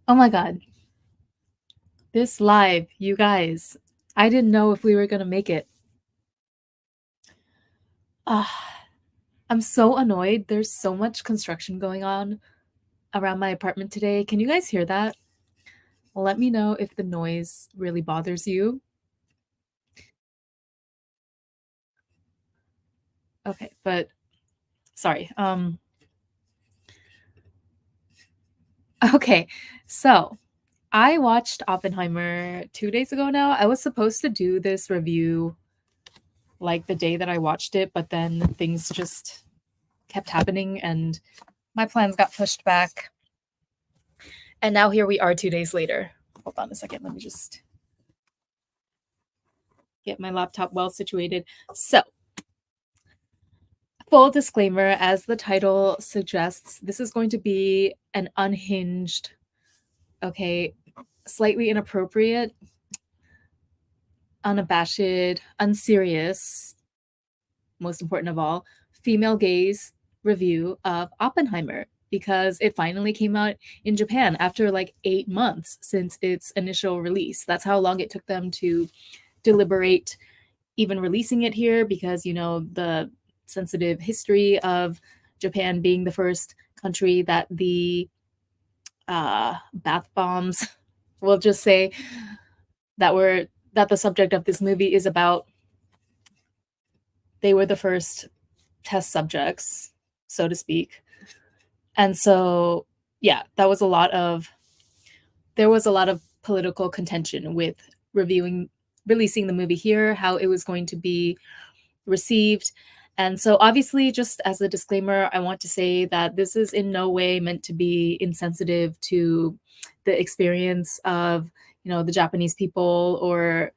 Oh my god. This live, you guys. I didn't know if we were gonna make it. Ah, I'm so annoyed. There's so much construction going on around my apartment today. Can you guys hear that? Let me know if the noise really bothers you. Okay, but sorry. Okay. So, I watched Oppenheimer 2 days ago now. I was supposed to do this review like the day that I watched it, but then things just kept happening and my plans got pushed back. And now here we are 2 days later. Hold on a second. Let me just get my laptop well situated. So, full disclaimer, as the title suggests, this is going to be an unhinged, okay, slightly inappropriate, unabashed, unserious, most important of all, female gaze review of Oppenheimer because it finally came out in Japan after like 8 months since its initial release. That's how long it took them to deliberate even releasing it here because, you know, the sensitive history of Japan being the first country that the bath bombs, we'll just say, that the subject of this movie is about. They were the first test subjects, so to speak. And so, yeah, there was a lot of political contention with releasing the movie here, how it was going to be received. And so, obviously, just as a disclaimer, I want to say that this is in no way meant to be insensitive to the experience of, you know, the Japanese people or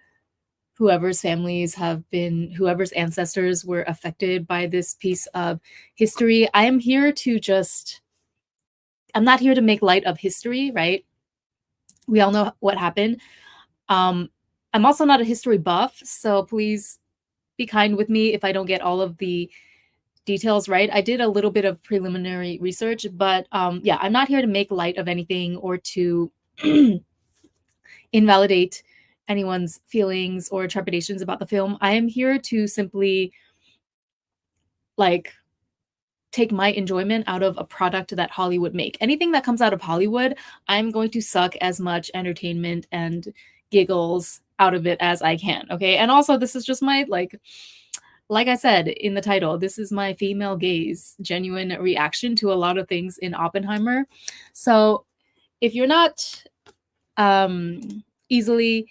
whoever's ancestors were affected by this piece of history. I'm not here to make light of history, right? We all know what happened. Um, I'm also not a history buff, so please be kind with me if I don't get all of the details right. I did a little bit of preliminary research, but yeah, I'm not here to make light of anything or to invalidate anyone's feelings or trepidations about the film. I am here to simply like take my enjoyment out of a product that Hollywood make. Anything that comes out of Hollywood, I'm going to suck as much entertainment and giggles out of it as I can. Okay. And also, this is just my like I said in the title, this is my female gaze genuine reaction to a lot of things in Oppenheimer. So if you're not easily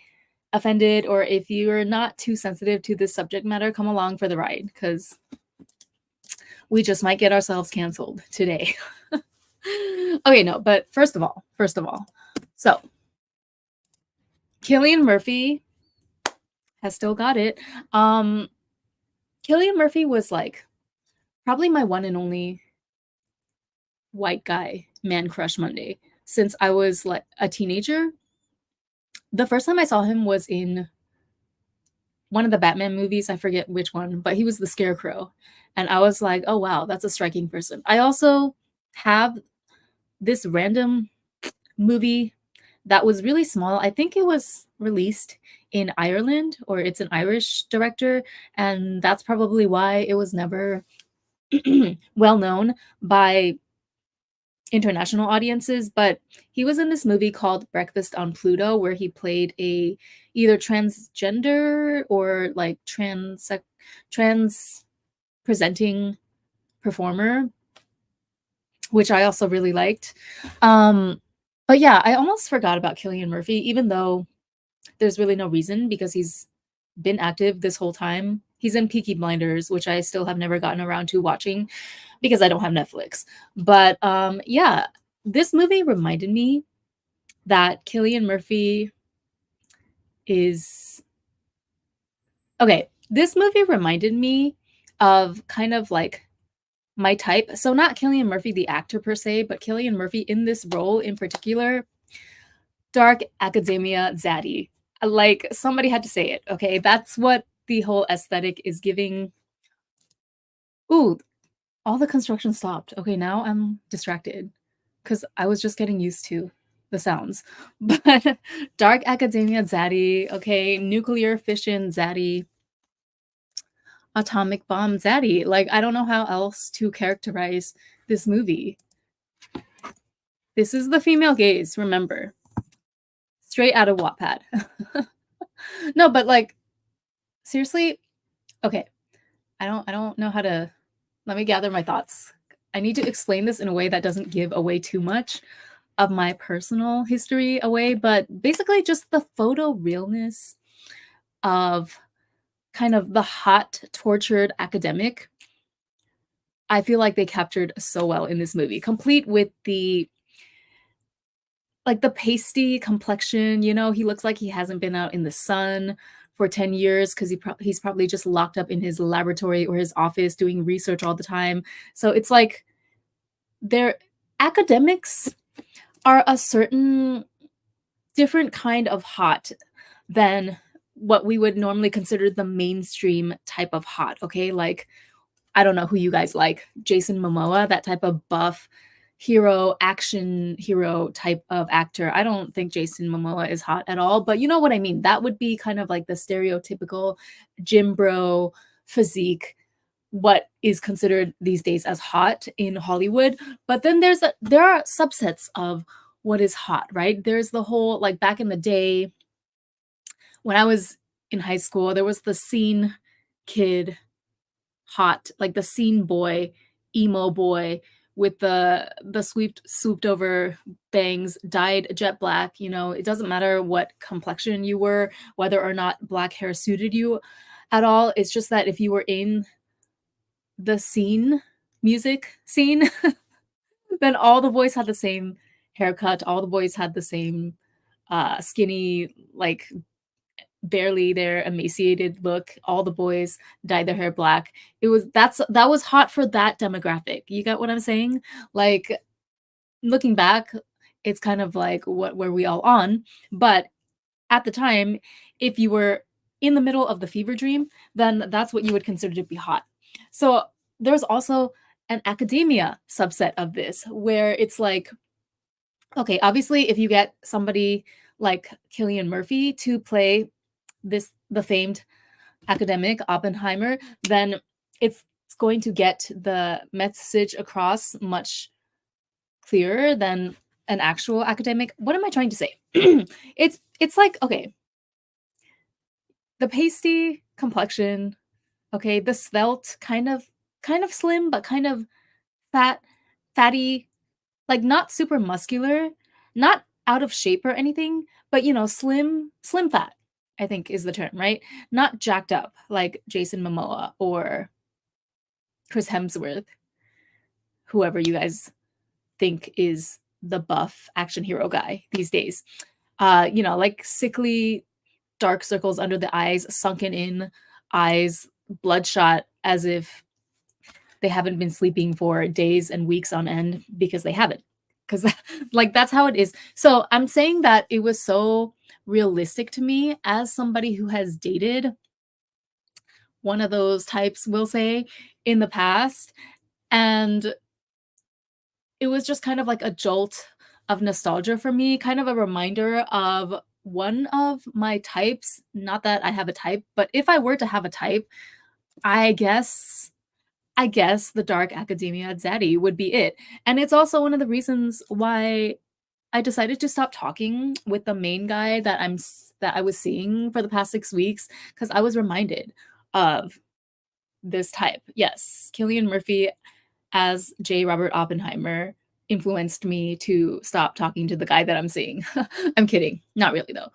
offended or if you're not too sensitive to this subject matter, come along for the ride because we just might get ourselves canceled today. Okay, no, but first of all, so Killian Murphy has still got it. Um, Killian Murphy was like probably my one and only white guy man crush Monday since I was like a teenager. The first time I saw him was in one of the Batman movies. I forget which one, but he was the Scarecrow. And I was like, oh, wow, that's a striking person. I also have this random movie that was really small. I think it was released in Ireland or it's an Irish director. And that's probably why it was never well known by international audiences, but he was in this movie called Breakfast on Pluto where he played a either transgender or like trans presenting performer, which I also really liked. Um but yeah, I almost forgot about Killian Murphy even though there's really no reason because he's been active this whole time. He's in Peaky Blinders, which I still have never gotten around to watching because I don't have Netflix. But yeah, this movie reminded me that Killian Murphy is okay. This movie reminded me of kind of like my type. So not Killian Murphy the actor per se, but Killian Murphy in this role in particular, dark academia zaddy. Like somebody had to say it. Okay, that's what the whole aesthetic is giving. Ooh, all the construction stopped. Okay, now I'm distracted because I was just getting used to. the sounds. But dark academia zaddy, okay, nuclear fission zaddy, atomic bomb zaddy. Like, I don't know how else to characterize this movie. This is the female gaze, remember. Straight out of Wattpad. No, but like seriously, okay. I don't know how to let me gather my thoughts. I need to explain this in a way that doesn't give away too much of my personal history away, but basically just the photo realness of kind of the hot, tortured academic. I feel like they captured so well in this movie, complete with the like the pasty complexion, you know, he looks like he hasn't been out in the sun for 10 years because he's probably just locked up in his laboratory or his office doing research all the time. So it's like their academics are a certain different kind of hot than what we would normally consider the mainstream type of hot, okay? Like, I don't know who you guys like. Jason Momoa, that type of buff hero, action hero type of actor. I don't think Jason Momoa is hot at all, but you know what I mean. That would be kind of like the stereotypical gym bro physique, what is considered these days as hot in Hollywood. But then there are subsets of what is hot, right? There's the whole like back in the day when I was in high school, there was the scene kid hot, like the scene boy, emo boy with the swooped over bangs, dyed jet black, you know, it doesn't matter what complexion you were, whether or not black hair suited you at all. It's just that if you were in the scene, music scene, then all the boys had the same haircut, all the boys had the same skinny, like barely there, emaciated look. All the boys dyed their hair black. That was hot for that demographic. You get what I'm saying? Like looking back, it's kind of like what were we all on? But at the time, if you were in the middle of the fever dream, then that's what you would consider to be hot. So there's also an academia subset of this where it's like, okay, obviously, if you get somebody like Killian Murphy to play the famed academic Oppenheimer, then it's going to get the message across much clearer than an actual academic. What am I trying to say? It's like, okay, the pasty complexion, okay, the svelte kind of slim but kind of fat, fatty, like not super muscular, not out of shape or anything, but you know, slim fat, I think is the term, right? Not jacked up like Jason Momoa or Chris Hemsworth, whoever you guys think is the buff action hero guy these days. You know, like sickly dark circles under the eyes, sunken in eyes, bloodshot as if they haven't been sleeping for days and weeks on end because they haven't. Because like that's how it is. So I'm saying that it was so realistic to me as somebody who has dated one of those types, we'll say, in the past. And it was just kind of like a jolt of nostalgia for me, kind of a reminder of one of my types. Not that I have a type, but if I were to have a type, I guess I guess the dark academia zaddy would be it. And it's also one of the reasons why I decided to stop talking with the main guy that I was seeing for the past 6 weeks because I was reminded of this type. Yes, Killian Murphy as J. Robert Oppenheimer influenced me to stop talking to the guy that I'm seeing. I'm kidding. Not really though.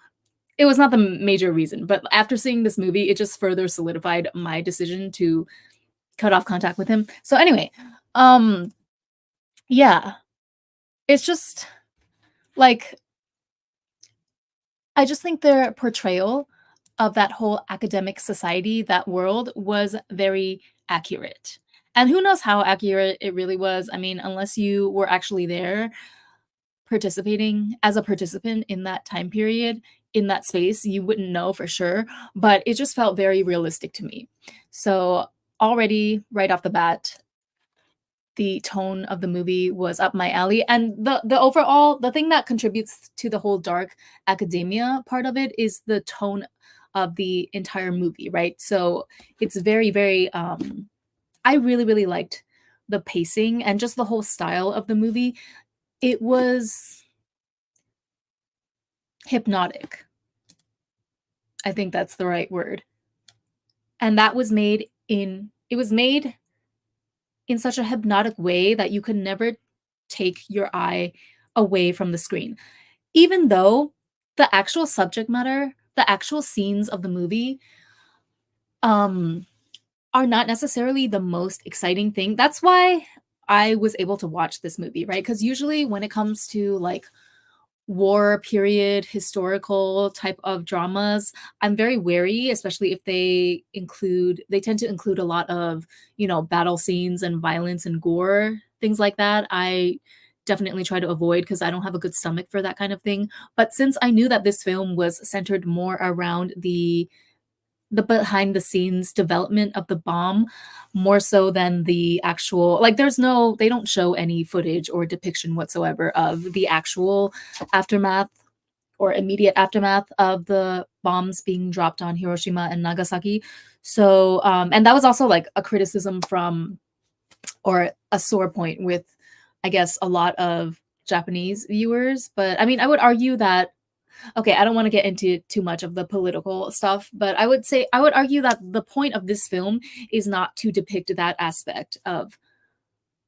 It was not the major reason, but after seeing this movie, it just further solidified my decision to cut off contact with him. So anyway, um yeah, it's just like I just think their portrayal of that whole academic society, that world was very accurate. And who knows how accurate it really was? I mean, unless you were actually there participating as a participant in that time period, in that space, you wouldn't know for sure, but it just felt very realistic to me. So, already right off the bat, the tone of the movie was up my alley, and the overall the thing that contributes to the whole dark academia part of it is the tone of the entire movie, right? So it's very, very I really, really liked the pacing and just the whole style of the movie. It was hypnotic. I think that's the right word. And that was made in it was made in such a hypnotic way that you could never take your eye away from the screen. Even though the actual subject matter, the actual scenes of the movie, um, are not necessarily the most exciting thing. That's why I was able to watch this movie, right? Because usually when it comes to like war period historical type of dramas, I'm very wary, especially if they tend to include a lot of, battle scenes and violence and gore, things like that. I definitely try to avoid because I don't have a good stomach for that kind of thing. But since I knew that this film was centered more around the behind the scenes development of the bomb more so than the actual, like, they don't show any footage or depiction whatsoever of the actual aftermath or immediate aftermath of the bombs being dropped on Hiroshima and Nagasaki. So and that was also like a criticism from, or a sore point with, I guess, a lot of Japanese viewers. But I mean, I would argue that, okay, I don't want to get into too much of the political stuff, but I would argue that the point of this film is not to depict that aspect of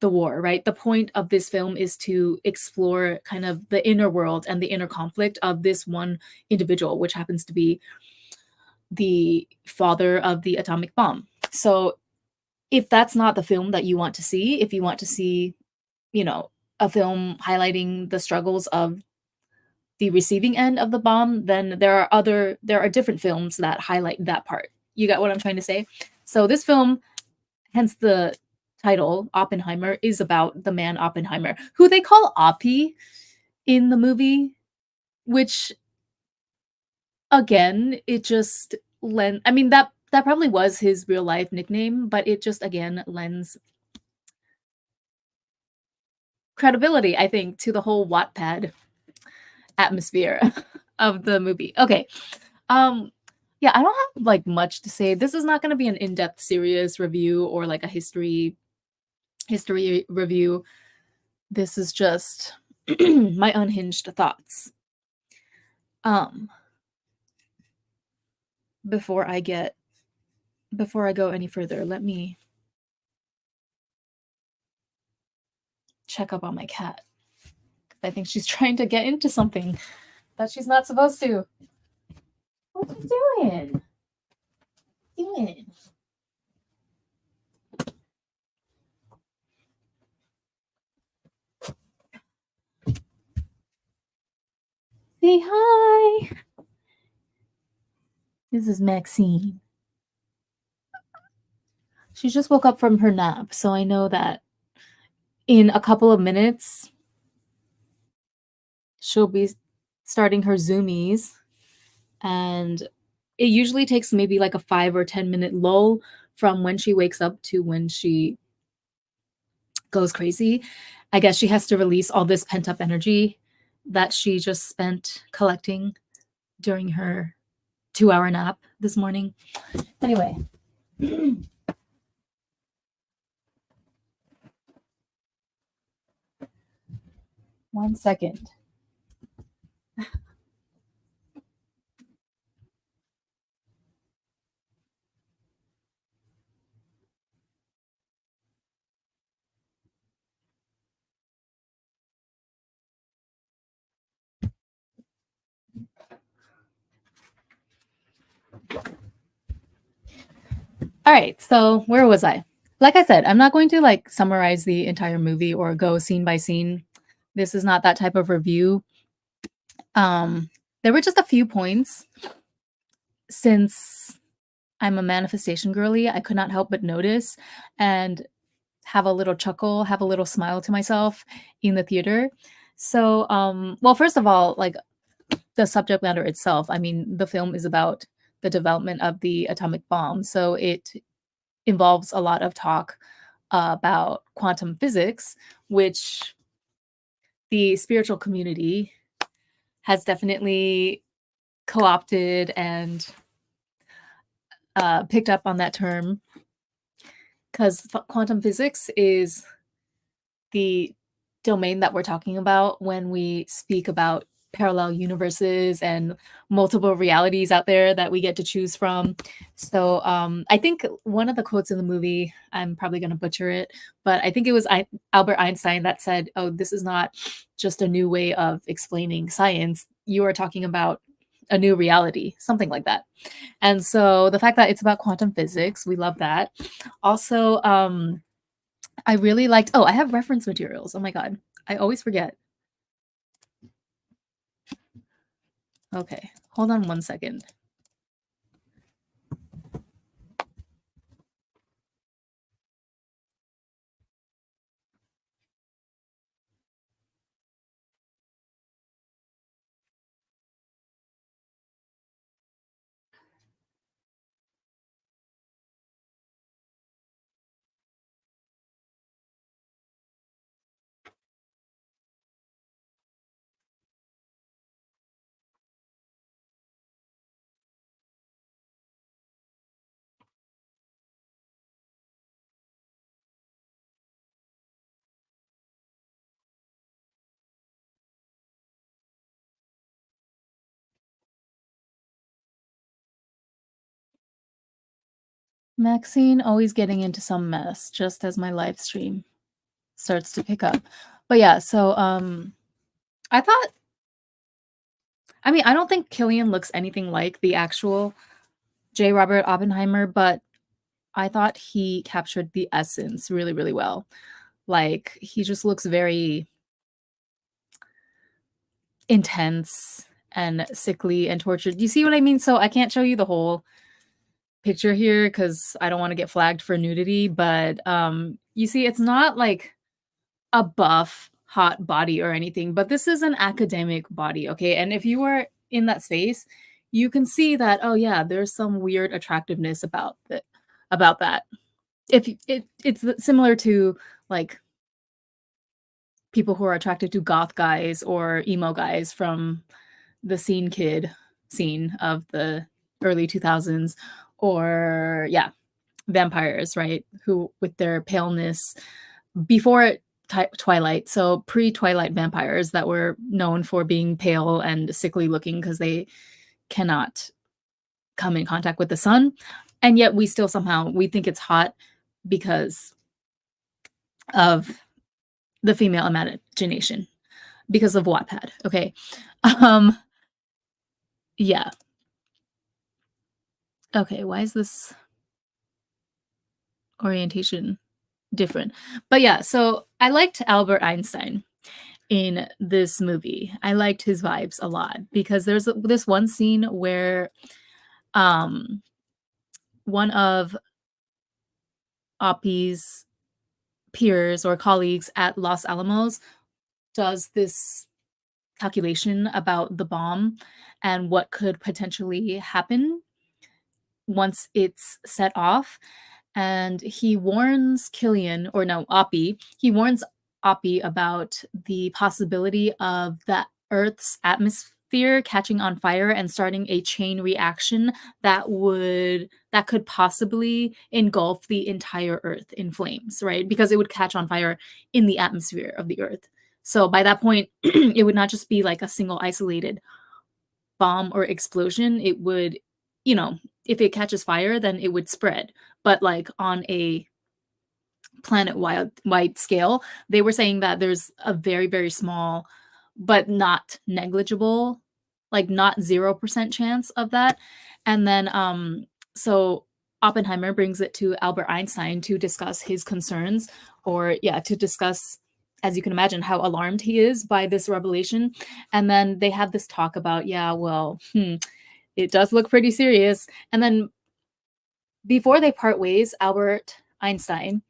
the war, right? The point of this film is to explore kind of the inner world and the inner conflict of this one individual, which happens to be the father of the atomic bomb. So if that's not the film that you want to see, if you want to see, you know, a film highlighting the struggles of the receiving end of the bomb, then there are different films that highlight that part. You got what I'm trying to say? So this film, hence the title Oppenheimer, is about the man Oppenheimer, who they call Oppie in the movie, which again, it just I mean that probably was his real life nickname, but it just again lends credibility, I think, to the whole Wattpad atmosphere of the movie. Okay. Um yeah, I don't have like much to say. This is not going to be an in-depth serious review or like a history review. This is just my unhinged thoughts. Um before I get before I go any further, let me check up on my cat. I think she's trying to get into something that she's not supposed to. What you doing? Doing? Say hi. This is Maxine. She just woke up from her nap, so I know that in a couple of minutes she'll be starting her zoomies, and it usually takes maybe like a 5 or 10 minute lull from when she wakes up to when she goes crazy. I guess she has to release all this pent up energy that she just spent collecting during her 2 hour nap this morning. Anyway, 1 second. All right, so where was I? Like I said, I'm not going to like summarize the entire movie or go scene by scene. This is not that type of review. There were just a few points, since I'm a manifestation girly, I could not help but notice and have a little chuckle, have a little smile to myself in the theater. So, well, first of all, like the subject matter itself, I mean, the film is about the development of the atomic bomb. So it involves a lot of talk about quantum physics, which the spiritual community has definitely co-opted and picked up on that term, because quantum physics is the domain that we're talking about when we speak about parallel universes and multiple realities out there that we get to choose from. So I think one of the quotes in the movie, I'm probably going to butcher it, but I think it was Albert Einstein that said, "Oh, this is not just a new way of explaining science. You are talking about a new reality," something like that. And so the fact that it's about quantum physics, we love that. Also, I really liked, oh, I have reference materials. Oh my god. I always forget. Okay. Hold on one second. Maxine always getting into some mess just as my live stream starts to pick up. But yeah, so I thought, I mean, I don't think Killian looks anything like the actual J. Robert Oppenheimer, but I thought he captured the essence really, really well. Like, he just looks very intense and sickly and tortured. You see what I mean? So I can't show you the whole picture here because I don't want to get flagged for nudity, but you see, it's not like a buff, hot body or anything, but this is an academic body, okay? And if you were in that space, you can see that, oh yeah, there's some weird attractiveness about that. If it's similar to like people who are attracted to goth guys or emo guys from the scene of the early 2000s, or yeah, vampires, right? Who with their paleness before Twilight, so pre-Twilight vampires that were known for being pale and sickly looking because they cannot come in contact with the sun, and yet we still somehow we think it's hot because of the female imagination, because of Wattpad. Okay, um, yeah. Okay, why is this orientation different? But yeah, so I liked Albert Einstein in this movie. I liked his vibes a lot because there's this one scene where um one of Oppie's peers or colleagues at Los Alamos does this calculation about the bomb and what could potentially happen once it's set off. And he warns Killian, or no, Oppie, he warns Oppie about the possibility of the Earth's atmosphere catching on fire and starting a chain reaction that could possibly engulf the entire Earth in flames, right? Because it would catch on fire in the atmosphere of the Earth. So by that point, it would not just be like a single isolated bomb or explosion. It would, you know, if it catches fire, then it would spread. But like on a planet wide scale, they were saying that there's a very, very small, but not negligible, like not 0% chance of that. And then, so Oppenheimer brings it to Albert Einstein to discuss his concerns, or yeah, to discuss, as you can imagine, how alarmed he is by this revelation. And then they have this talk about, yeah, well, it does look pretty serious. And then before they part ways, Albert Einstein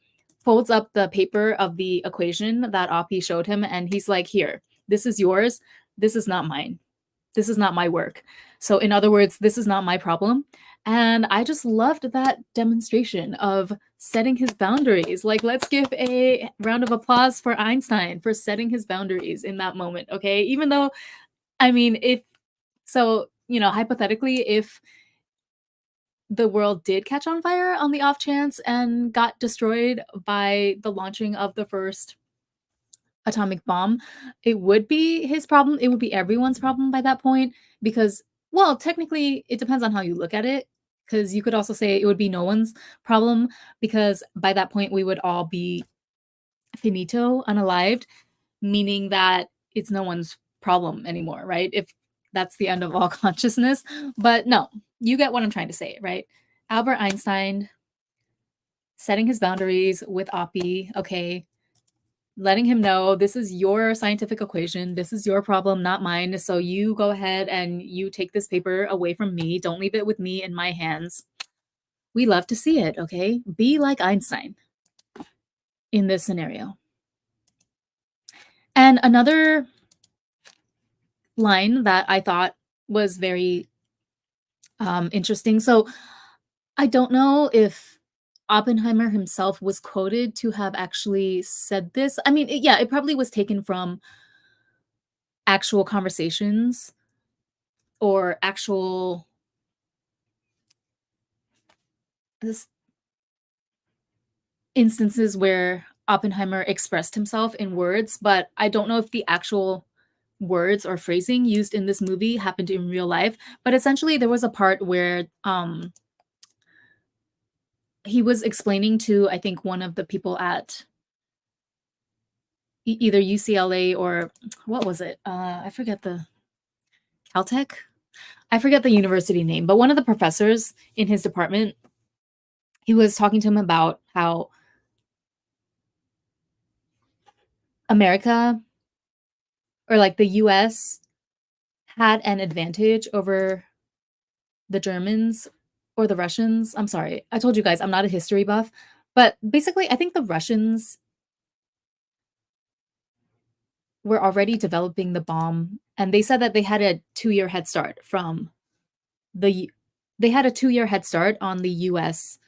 folds up the paper of the equation that Oppie showed him, and he's like, "Here, this is yours. This is not mine." This is not my work. So, in other words, this is not my problem. And I just loved that demonstration of setting his boundaries. Like, let's give a round of applause for Einstein for setting his boundaries in that moment. Okay. Even though, I mean, if so, hypothetically, if the world did catch on fire on the off chance and got destroyed by the launching of the first atomic bomb, it would be his problem. It would be everyone's problem by that point because, well, technically, it depends on how you look at it. Because you could also say it would be no one's problem because by that point we would all be finito, unalived, meaning that it's no one's problem anymore, right? If that's the end of all consciousness. But no, you get what I'm trying to say, right? Albert Einstein setting his boundaries with Oppie, okay, letting him know this is your scientific equation, this is your problem, not mine. So you go ahead and you take this paper away from me. Don't leave it with me in my hands. We love to see it, okay? Be like Einstein in this scenario. And another line that I thought was very interesting. So I don't know if Oppenheimer himself was quoted to have actually said this. I mean, yeah, it probably was taken from actual conversations or actual this instances where Oppenheimer expressed himself in words, but I don't know if the actual words or phrasing used in this movie happened in real life. But essentially, there was a part where he was explaining to, I think, one of the people at either UCLA or what was it? I forget the Caltech. I forget the university name, but one of the professors in his department, he was talking to him about how America or like the US had an advantage over the Germans or the Russians. I'm sorry. I told you guys I'm not a history buff, but basically I think the Russians were already developing the bomb and they said that they had a 2-year head start from the they had a 2-year head start on the US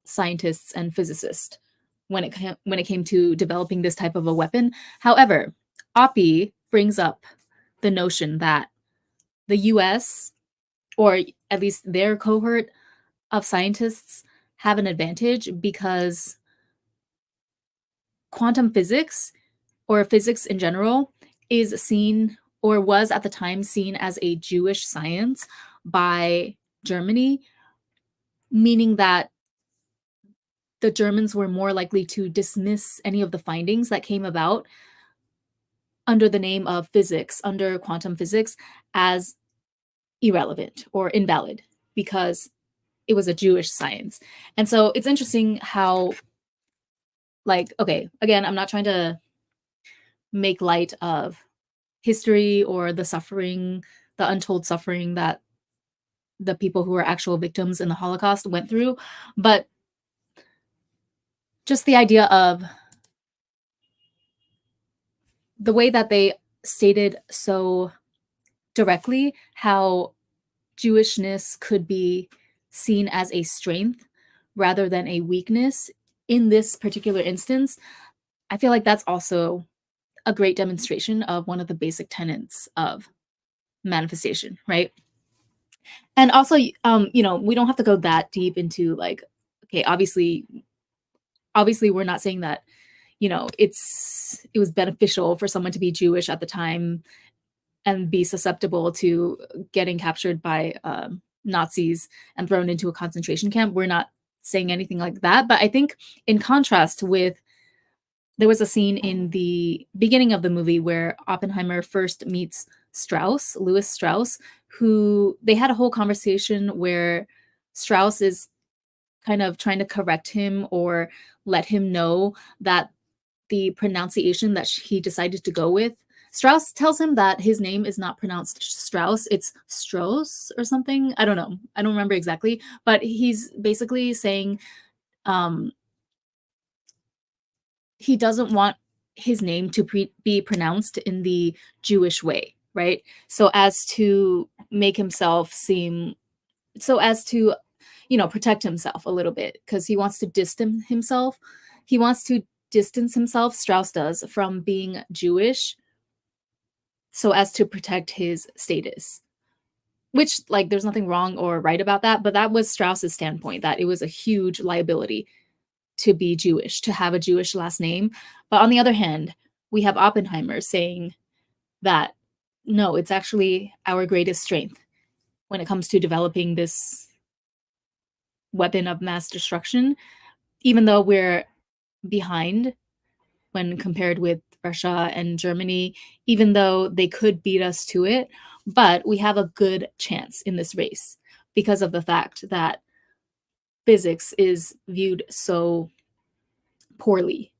scientists and physicists when it came to developing this type of a weapon. However, Oppie brings up the notion that the US or at least their cohort of scientists have an advantage because quantum physics or physics in general is seen or was at the time seen as a Jewish science by Germany, meaning that the Germans were more likely to dismiss any of the findings that came about under the name of physics, under quantum physics, as irrelevant or invalid because it was a Jewish science. And so it's interesting how, like, okay, again, I'm not trying to make light of history or the suffering, the untold suffering that the people who were actual victims in the Holocaust went through, but just the idea of the way that they stated so directly how Jewishness could be seen as a strength rather than a weakness in this particular instance, I feel like that's also a great demonstration of one of the basic tenets of manifestation, right? And also, we don't have to go that deep into like, okay, obviously, we're not saying that, it was beneficial for someone to be Jewish at the time and be susceptible to getting captured by Nazis and thrown into a concentration camp. We're not saying anything like that. But I think, in contrast with, there was a scene in the beginning of the movie where Oppenheimer first meets Louis Strauss, who they had a whole conversation where Strauss is kind of trying to correct him or let him know that the pronunciation that he decided to go with. Strauss tells him that his name is not pronounced Strauss, it's Strauss or something. I don't know. I don't remember exactly, but he's basically saying um, he doesn't want his name to be pronounced in the Jewish way, right? So as to make himself seem, so as to, protect himself a little bit, because he wants to distance himself. He wants to distance himself, Strauss does, from being Jewish so as to protect his status. Which, like, there's nothing wrong or right about that, but that was Strauss's standpoint, that it was a huge liability to be Jewish, to have a Jewish last name. But on the other hand, we have Oppenheimer saying that no, it's actually our greatest strength when it comes to developing this weapon of mass destruction, even though we're behind when compared with Russia and Germany, even though they could beat us to it. But we have a good chance in this race because of the fact that physics is viewed so poorly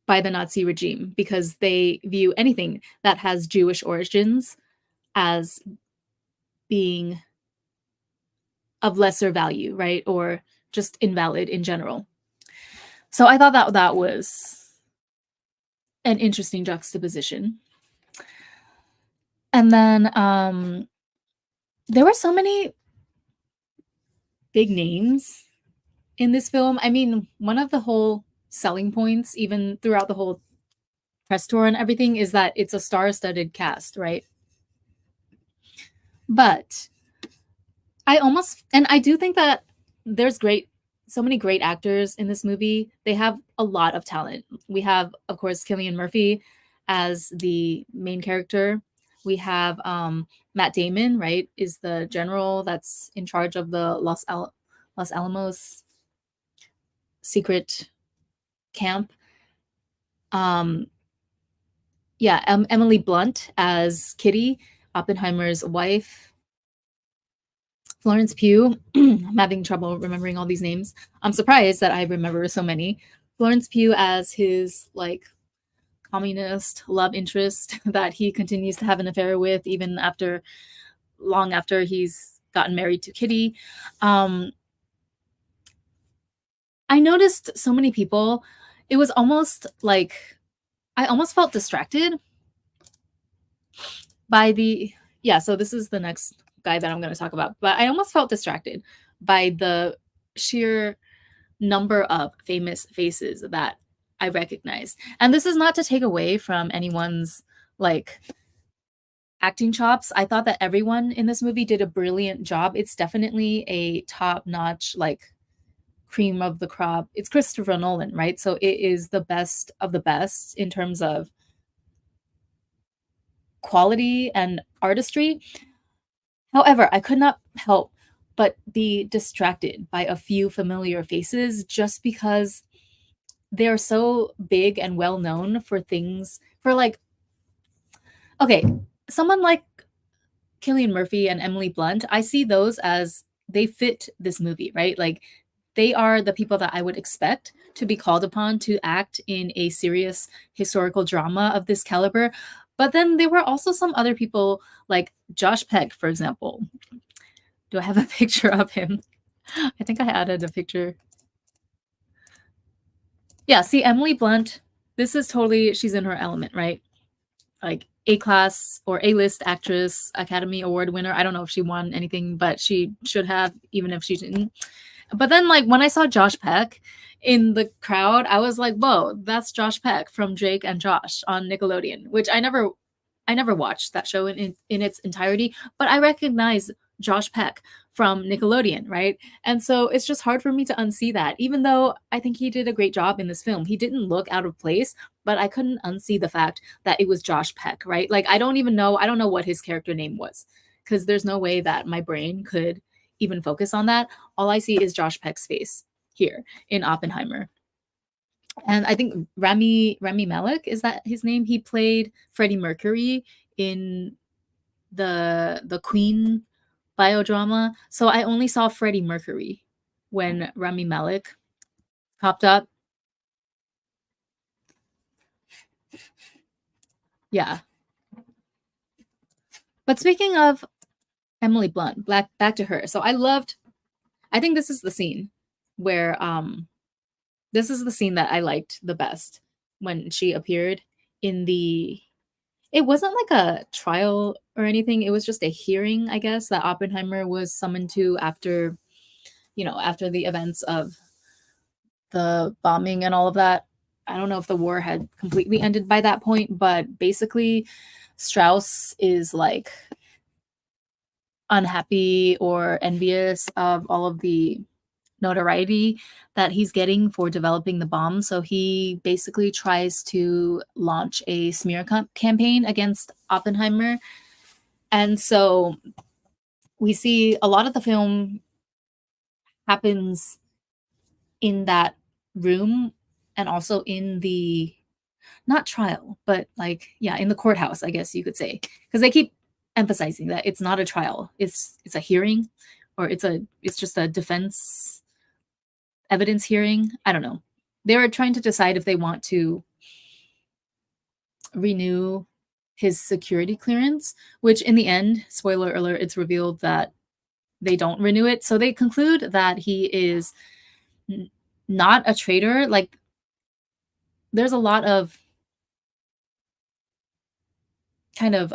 by the Nazi regime, because they view anything that has Jewish origins as being of lesser value, right? Or just invalid in general. So I thought that that was an interesting juxtaposition. And then there were so many big names in this film. I mean, one of the whole selling points, even throughout the whole press tour and everything, is that it's a star-studded cast, right? But I do think that there's so many great actors in this movie. They have a lot of talent. We have, of course, Killian Murphy as the main character. We have Matt Damon, right, is the general that's in charge of the Los Alamos secret camp. Um, yeah, Emily Blunt as Kitty, Oppenheimer's wife. Florence Pugh. I'm having trouble remembering all these names. I'm surprised that I remember so many. Florence Pugh as his like communist love interest that he continues to have an affair with even after long after he's gotten married to Kitty. Um, I noticed so many people. It was almost like I almost felt distracted by the yeah, so this is the next guy that I'm going to talk about. But I almost felt distracted by the sheer number of famous faces that I recognized. And this is not to take away from anyone's like acting chops. I thought that everyone in this movie did a brilliant job. It's definitely a top-notch like cream of the crop. It's Christopher Nolan, right? So it is the best of the best in terms of quality and artistry. However, I could not help but be distracted by a few familiar faces just because they're so big and well known for things for like okay, someone like Killian Murphy and Emily Blunt, I see those as they fit this movie, right? Like they are the people that I would expect to be called upon to act in a serious historical drama of this caliber. But then there were also some other people like Josh Peck, for example. Do I have a picture of him? I think I added a picture. Yeah, see, Emily Blunt, this is totally, she's in her element, right? Like A class or A list actress, Academy Award winner. I don't know if she won anything, but she should have, even if she didn't. But then, like, when I saw Josh Peck in the crowd, I was like, whoa, that's Josh Peck from Drake and Josh on Nickelodeon, which I never watched that show in its entirety, but I recognize Josh Peck from Nickelodeon, right? And so it's just hard for me to unsee that. Even though I think he did a great job in this film, he didn't look out of place, but I couldn't unsee the fact that it was Josh Peck, right? Like I don't know what his character name was because there's no way that my brain could even focus on that. All I see is Josh Peck's face here in Oppenheimer. And I think Rami Malek, is that his name? He played Freddie Mercury in the Queen biodrama. So I only saw Freddie Mercury when Rami Malek popped up. Yeah. But speaking of Emily Blunt, back to her. So I think this is the scene where this is the scene that I liked the best when she appeared in the It wasn't like a trial or anything, it was just a hearing, I guess, that Oppenheimer was summoned to after, after the events of the bombing and all of that. I don't know if the war had completely ended by that point, but basically, Strauss is like unhappy or envious of all of the notoriety that he's getting for developing the bomb. So he basically tries to launch a smear campaign against Oppenheimer. And so we see a lot of the film happens in that room and also in the not trial, but like yeah, in the courthouse, I guess you could say, because they keep emphasizing that it's not a trial, it's a hearing, or it's just a defense evidence hearing. I don't know. They were trying to decide if they want to renew his security clearance, which in the end, spoiler alert, it's revealed that they don't renew it. So they conclude that he is not a traitor. Like there's a lot of kind of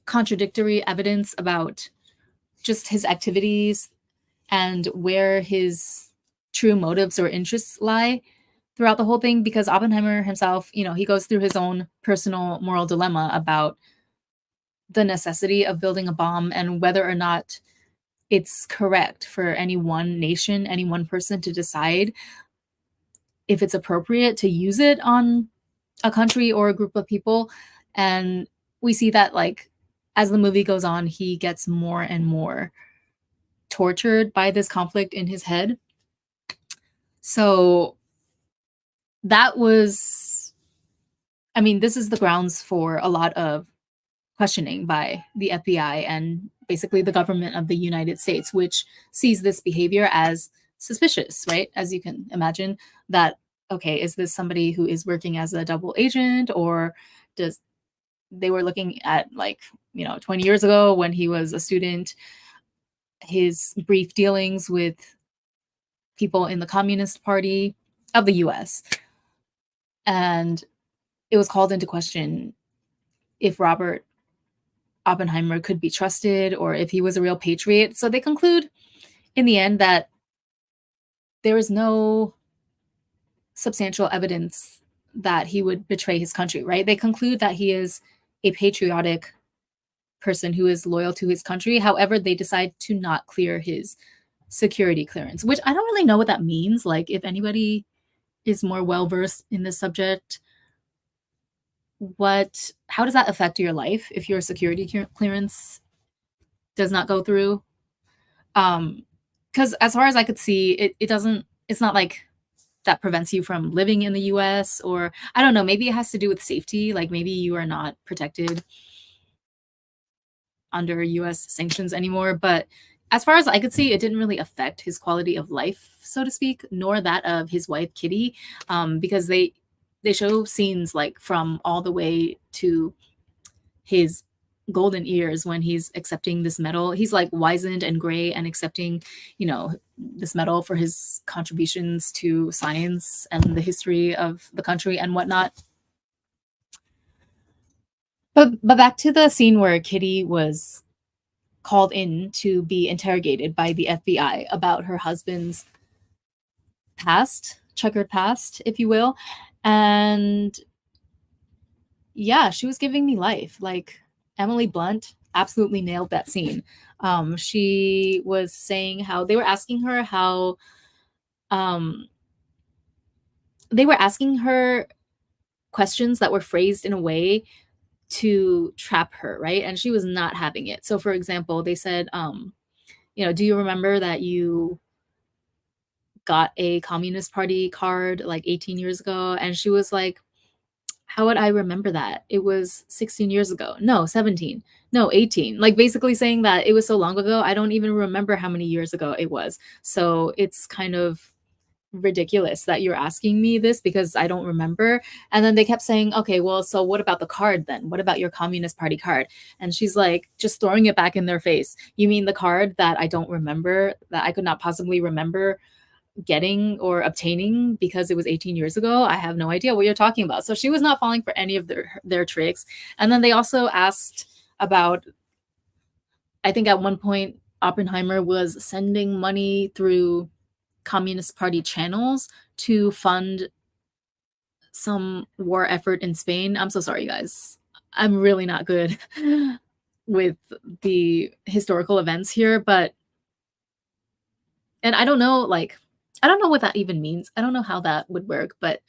contradictory evidence about just his activities and where his true motives or interests lie throughout the whole thing, because Oppenheimer himself, he goes through his own personal moral dilemma about the necessity of building a bomb and whether or not it's correct for any one nation, any one person to decide if it's appropriate to use it on a country or a group of people. And we see that like as the movie goes on, he gets more and more tortured by this conflict in his head. So that was, I mean, this is the grounds for a lot of questioning by the FBI and basically the government of the United States, which sees this behavior as suspicious, right? As you can imagine, that, okay, is this somebody who is working as a double agent, or does they were looking at like, 20 years ago when he was a student, his brief dealings with people in the Communist Party of the US. And it was called into question if Robert Oppenheimer could be trusted or if he was a real patriot. So they conclude in the end that there is no substantial evidence that he would betray his country, right? They conclude that he is a patriotic person who is loyal to his country. However, they decide to not clear his security clearance, which I don't really know what that means. Like, if anybody is more well versed in this subject, how does that affect your life if your security clearance does not go through? Because as far as I could see, it doesn't. It's not like that prevents you from living in the U.S. or I don't know. Maybe it has to do with safety. Like maybe you are not protected under U.S. sanctions anymore. But as far as I could see, it didn't really affect his quality of life, so to speak, nor that of his wife Kitty, because they show scenes like from all the way to his golden years when he's accepting this medal. He's like wizened and gray and accepting, this medal for his contributions to science and the history of the country and whatnot. But back to the scene where Kitty was called in to be interrogated by the FBI about her husband's past, checkered past, if you will. And yeah, she was giving me life. Like Emily Blunt absolutely nailed that scene. She was saying how they were asking her they were asking her questions that were phrased in a way to trap her, right? And she was not having it. So for example, they said, do you remember that you got a Communist Party card like 18 years ago? And she was like, how would I remember that? It was 16 years ago. No, 17. No, 18. Like basically saying that it was so long ago, I don't even remember how many years ago it was. So it's kind of ridiculous that you're asking me this because I don't remember. And then they kept saying, okay, well, so what about the card then? What about your Communist Party card? And she's like, just throwing it back in their face. You mean the card that I don't remember, that I could not possibly remember getting or obtaining because it was 18 years ago, I have no idea what you're talking about. So she was not falling for any of their tricks. And then they also asked about, I think at one point Oppenheimer was sending money through Communist Party channels to fund some war effort in Spain. I'm so sorry, guys. I'm really not good with the historical events here, but and I don't know, like, I don't know what that even means. I don't know how that would work, but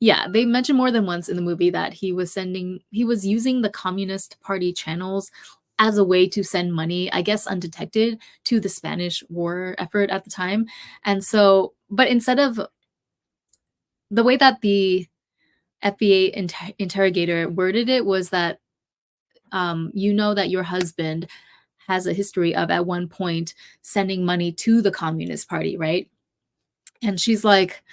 yeah, they mentioned more than once in the movie that he was using the Communist Party channels as a way to send money, I guess undetected, to the Spanish war effort at the time. And so, but instead of the way that the FBA interrogator worded it was that you know that your husband has a history of at one point sending money to the Communist Party, right? And she's like,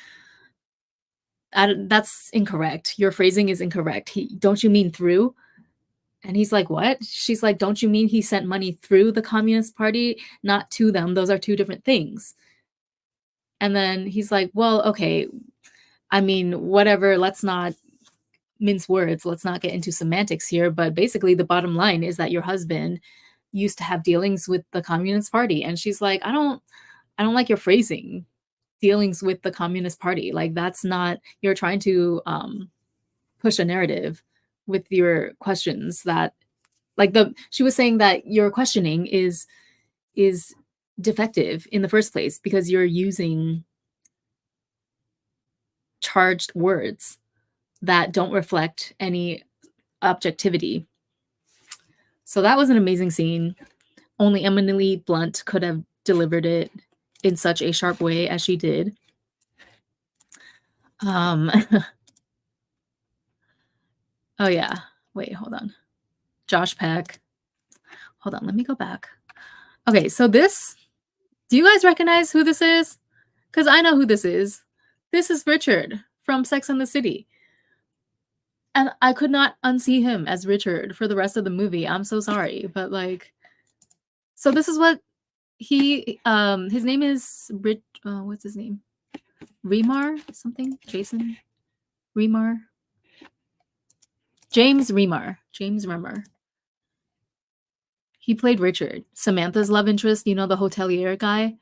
That's incorrect. Your phrasing is incorrect. Don't you mean through?" And he's like, "What?" She's like, "Don't you mean he sent money through the Communist Party, not to them? Those are two different things." And then he's like, "Well, okay. I mean, whatever. Let's not mince words. Let's not get into semantics here. But basically, the bottom line is that your husband used to have dealings with the Communist Party." And she's like, I don't like your phrasing. Dealings with the Communist Party. Like that's not you're trying to push a narrative with your questions that like the she was saying that your questioning is defective in the first place because you're using charged words that don't reflect any objectivity. So that was an amazing scene. Only Emily Blunt could have delivered it in such a sharp way as she did. Um oh yeah. Wait, hold on. Josh Peck. Hold on, let me go back. Okay, so this do you guys recognize who this is? Because I know who this is. This is Richard from Sex and the City. And I could not unsee him as Richard for the rest of the movie. I'm so sorry. But like so this is what his name is what's his name? Remar something? Jason Remar? James Remar. James Remar. He played Richard, Samantha's love interest, you know, the hotelier guy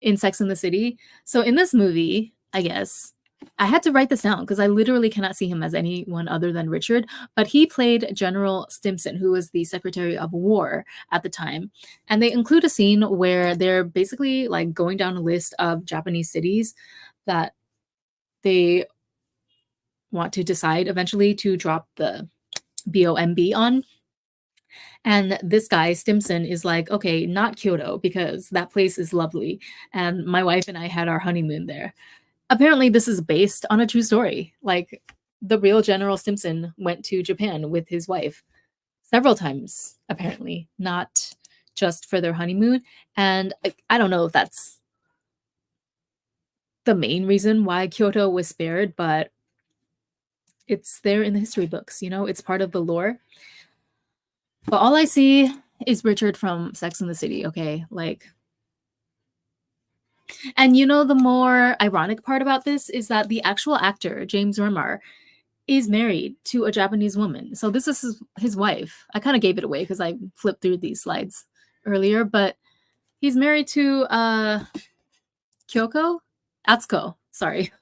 in Sex and the City. So in this movie, I guess I had to write this down because I literally cannot see him as anyone other than Richard. But he played General Stimson, who was the Secretary of War at the time. And they include a scene where they're basically like going down a list of Japanese cities that they want to decide eventually to drop the BOMB on. And this guy, Stimson, is like, okay, not Kyoto, because that place is lovely. And my wife and I had our honeymoon there. Apparently, this is based on a true story. Like, the real General Stimson went to Japan with his wife several times, apparently, not just for their honeymoon. And I don't know if that's the main reason why Kyoto was spared, but it's there in the history books, you know, it's part of the lore. But all I see is Richard from Sex and the City, okay? Like, and you know, the more ironic part about this is that the actual actor, James Remar, is married to a Japanese woman. So this is his wife. I kind of gave it away because I flipped through these slides earlier, but he's married to Kyoko Atsuko. Sorry.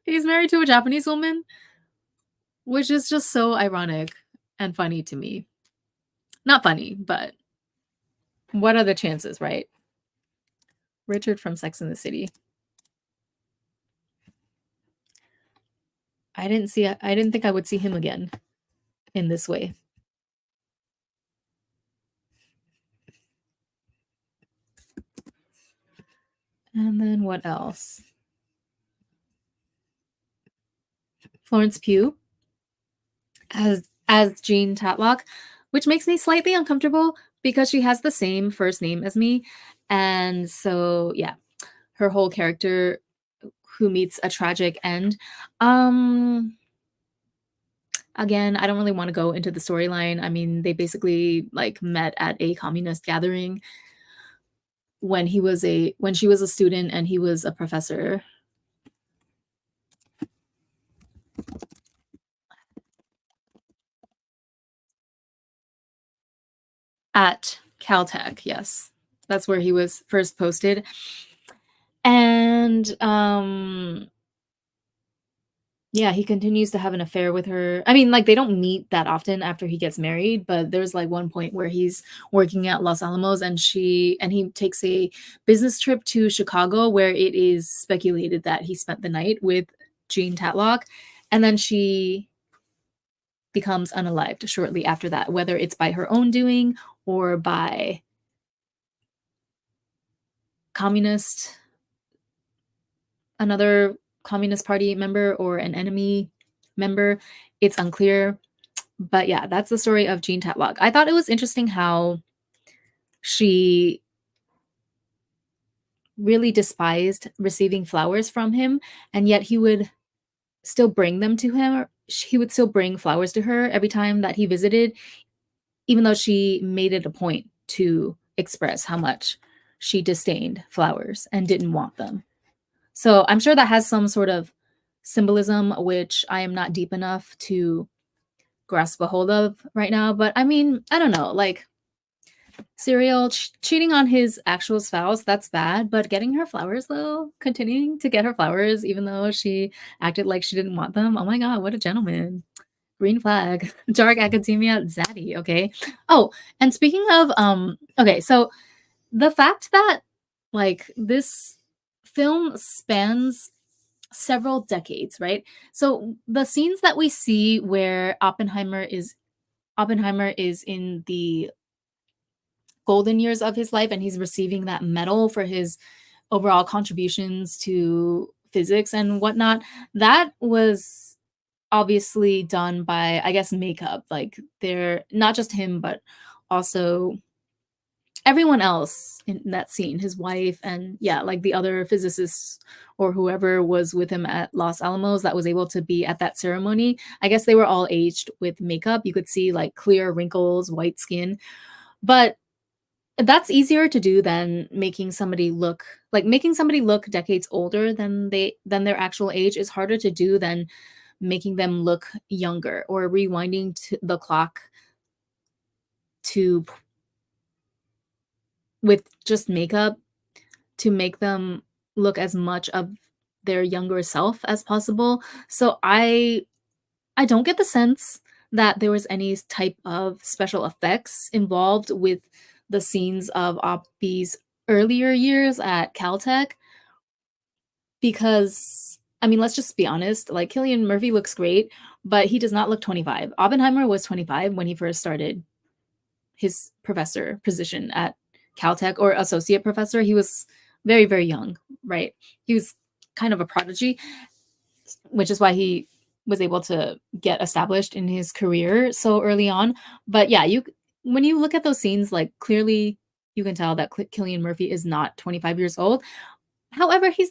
He's married to a Japanese woman, which is just so ironic and funny to me. Not funny, but what are the chances, right? Richard from Sex and the City. I didn't think I would see him again in this way. And then what else? Florence Pugh as Jean Tatlock, which makes me slightly uncomfortable because she has the same first name as me. And so yeah, her whole character who meets a tragic end. Again, I don't really want to go into the storyline. I mean, they basically like met at a communist gathering when she was a student and he was a professor at Caltech. Yes, that's where he was first posted. And yeah, he continues to have an affair with her. I mean, like, they don't meet that often after he gets married, but there's like one point where he's working at Los Alamos and he takes a business trip to Chicago where it is speculated that he spent the night with Jean Tatlock, and then she becomes unalived shortly after that, whether it's by her own doing or by communist another Communist Party member or an enemy member. It's unclear. But yeah, that's the story of Jean Tatlock. I thought it was interesting how she really despised receiving flowers from him, and yet he would still bring them to him. He would still bring flowers to her every time that he visited, even though she made it a point to express how much she disdained flowers and didn't want them. So I'm sure that has some sort of symbolism, which I am not deep enough to grasp a hold of right now. But I mean, I don't know. Like, Serial cheating on his actual spouse, that's bad. But getting her flowers, though, continuing to get her flowers, even though she acted like she didn't want them. Oh my God, what a gentleman. Green flag. Dark academia, zaddy. Okay. Oh, and speaking of, okay, so the fact that like this film spans several decades, right? So the scenes that we see where Oppenheimer is in the golden years of his life and he's receiving that medal for his overall contributions to physics and whatnot, that was obviously done by, I guess, makeup. Like, they're not just him, but also everyone else in that scene, his wife, and yeah, like the other physicists or whoever was with him at Los Alamos that was able to be at that ceremony. I guess they were all aged with makeup. You could see like clear wrinkles, white skin. But that's easier to do than making somebody look decades older than their actual age is harder to do than making them look younger or rewinding to the clock to with just makeup to make them look as much of their younger self as possible. So I don't get the sense that there was any type of special effects involved with the scenes of Oppie's earlier years at Caltech because I mean, let's just be honest, like Killian Murphy looks great, but he does not look 25. Oppenheimer was 25 when he first started his professor position at Caltech or associate professor. He was very, very young, right? He was kind of a prodigy, which is why he was able to get established in his career so early on. But yeah, you when you look at those scenes, like clearly you can tell that Killian Murphy is not 25 years old. However, he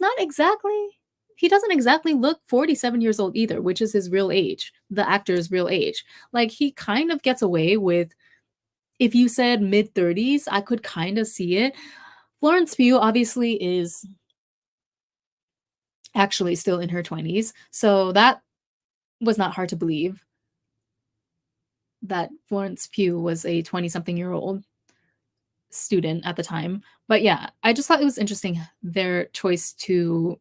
doesn't exactly look 47 years old either, which is his real age, the actor's real age. Like, he kind of gets away with, if you said mid 30s, I could kind of see it. Florence Pugh obviously is actually still in her 20s. So that was not hard to believe that Florence Pugh was a 20 something year old student at the time. But yeah, I just thought it was interesting their choice to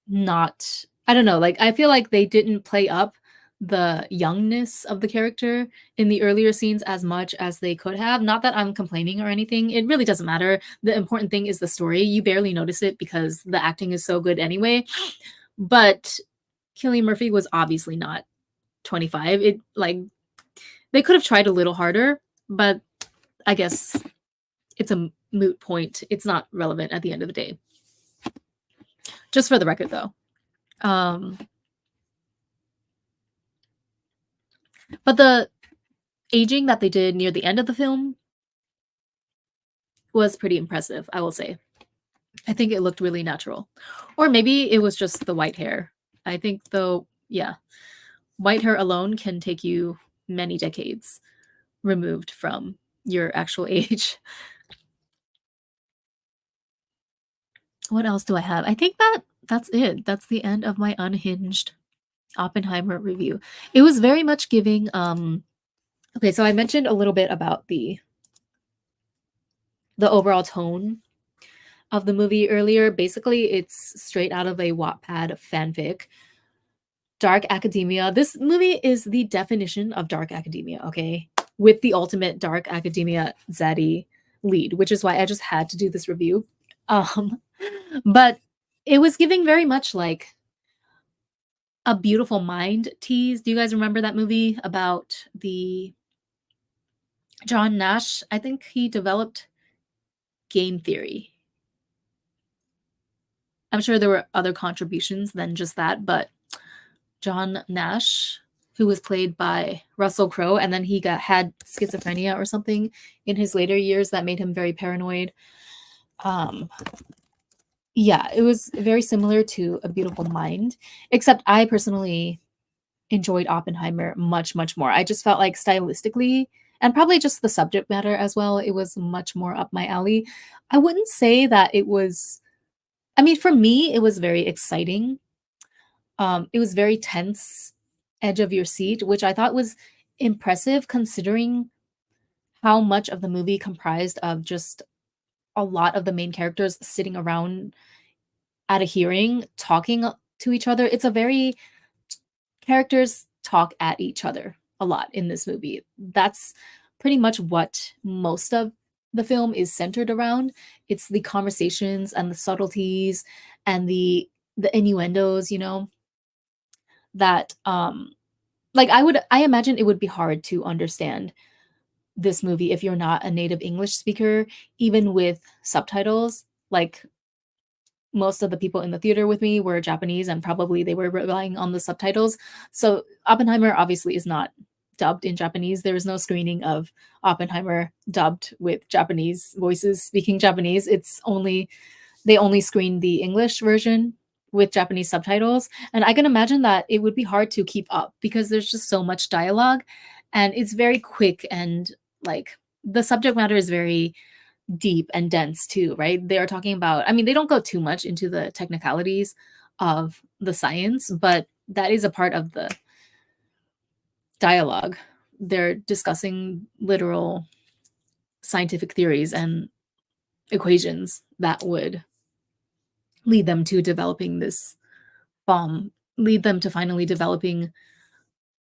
not, I don't know, like I feel like they didn't play up the youngness of the character in the earlier scenes as much as they could have. Not that I'm complaining or anything. It really doesn't matter. The important thing is the story. You barely notice it because the acting is so good anyway. But Killian Murphy was obviously not 25. It like they could have tried a little harder, but I guess it's a moot point. It's not relevant at the end of the day. Just for the record though. But the aging that they did near the end of the film was pretty impressive, I will say. I think it looked really natural. Or maybe it was just the white hair. I think though, yeah, white hair alone can take you many decades removed from your actual age. What else do I have? I think that's it. That's the end of my unhinged Oppenheimer review. It was very much giving okay, so I mentioned a little bit about the overall tone of the movie earlier. Basically, it's straight out of a Wattpad fanfic. Dark academia. This movie is the definition of dark academia, okay? With the ultimate dark academia zaddy lead, which is why I just had to do this review. Um, but it was giving very much like A Beautiful Mind tease. Do you guys remember that movie about the John Nash? I think he developed game theory. I'm sure there were other contributions than just that, but John Nash, who was played by Russell Crowe, and then he had schizophrenia or something in his later years that made him very paranoid. Um, yeah, it was very similar to A Beautiful Mind, except I personally enjoyed Oppenheimer much, much more. I just felt like stylistically, and probably just the subject matter as well, it was much more up my alley. I wouldn't say that it was, I mean, for me, it was very exciting. It was very tense, edge of your seat, which I thought was impressive considering how much of the movie comprised of just a lot of the main characters sitting around at a hearing talking to each other. It's a very characters talk at each other a lot in this movie. That's pretty much what most of the film is centered around. It's the conversations and the subtleties and the innuendos, that like I imagine it would be hard to understand this movie if you're not a native English speaker, even with subtitles. Like most of the people in the theater with me were Japanese and probably they were relying on the subtitles. So Oppenheimer obviously is not dubbed in Japanese. There is no screening of Oppenheimer dubbed with Japanese voices speaking Japanese. They only screened the English version with Japanese subtitles. And I can imagine that it would be hard to keep up because there's just so much dialogue and it's very quick and like the subject matter is very deep and dense too, right? They're talking about, I mean, they don't go too much into the technicalities of the science, but that is a part of the dialogue. They're discussing literal scientific theories and equations that would lead them to developing this bomb, lead them to finally developing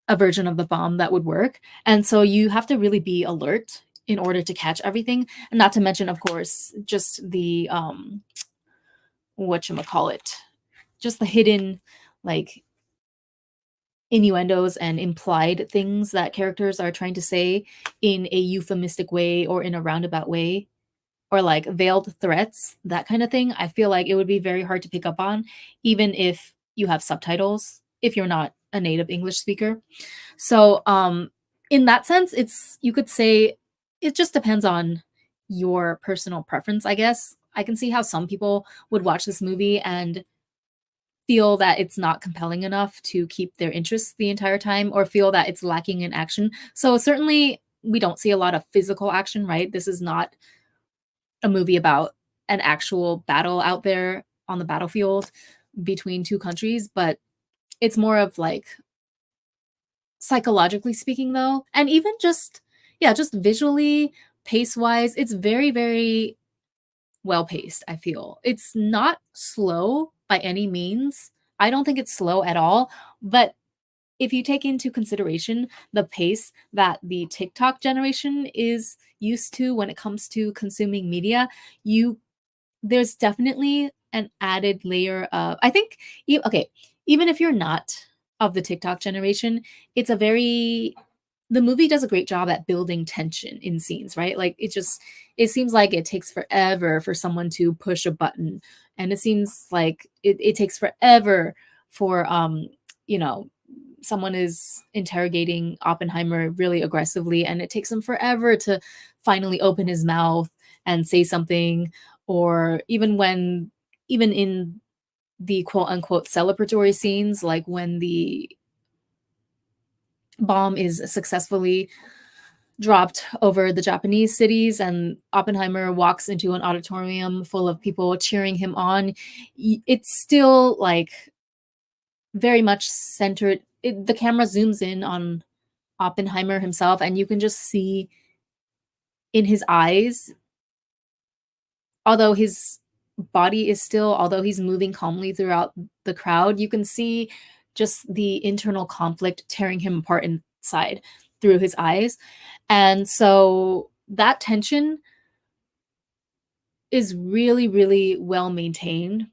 a version of the bomb that would work. And so you have to really be alert in order to catch everything. And not to mention, of course, just the whatchamacallit, just the hidden like innuendos and implied things that characters are trying to say in a euphemistic way or in a roundabout way or like veiled threats, that kind of thing. I feel like it would be very hard to pick up on, even if you have subtitles, if you're not a native English speaker. So, in that sense, you could say it just depends on your personal preference, I guess. I can see how some people would watch this movie and feel that it's not compelling enough to keep their interest the entire time or feel that it's lacking in action. So, certainly, we don't see a lot of physical action, right? This is not a movie about an actual battle out there on the battlefield between two countries, but it's more of like psychologically speaking though, and even just yeah, just visually, pace-wise, it's very, very well paced, I feel. It's not slow by any means. I don't think it's slow at all, but if you take into consideration the pace that the TikTok generation is used to when it comes to consuming media, you there's definitely an added layer of I think okay, even if you're not of the TikTok generation, it's a very the movie does a great job at building tension in scenes, right? Like it seems like it takes forever for someone to push a button and it seems like it takes forever for you know, someone is interrogating Oppenheimer really aggressively and it takes him forever to finally open his mouth and say something or even in the quote unquote celebratory scenes like when the bomb is successfully dropped over the Japanese cities, and Oppenheimer walks into an auditorium full of people cheering him on. It's still like very much centered. The camera zooms in on Oppenheimer himself, and you can just see in his eyes, although his body is still, although he's moving calmly throughout the crowd, you can see just the internal conflict tearing him apart inside through his eyes. And so that tension is really, really well maintained.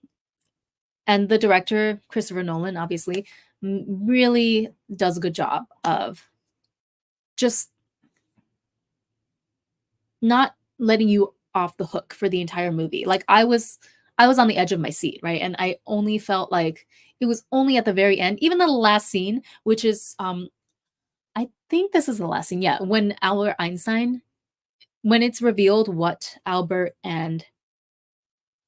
And the director, Christopher Nolan, obviously, really does a good job of just not letting you off the hook for the entire movie. Like I was on the edge of my seat, right? And I only felt like it was only at the very end, even the last scene, which is I think this is the last scene, yeah, when Albert Einstein, when it's revealed what Albert and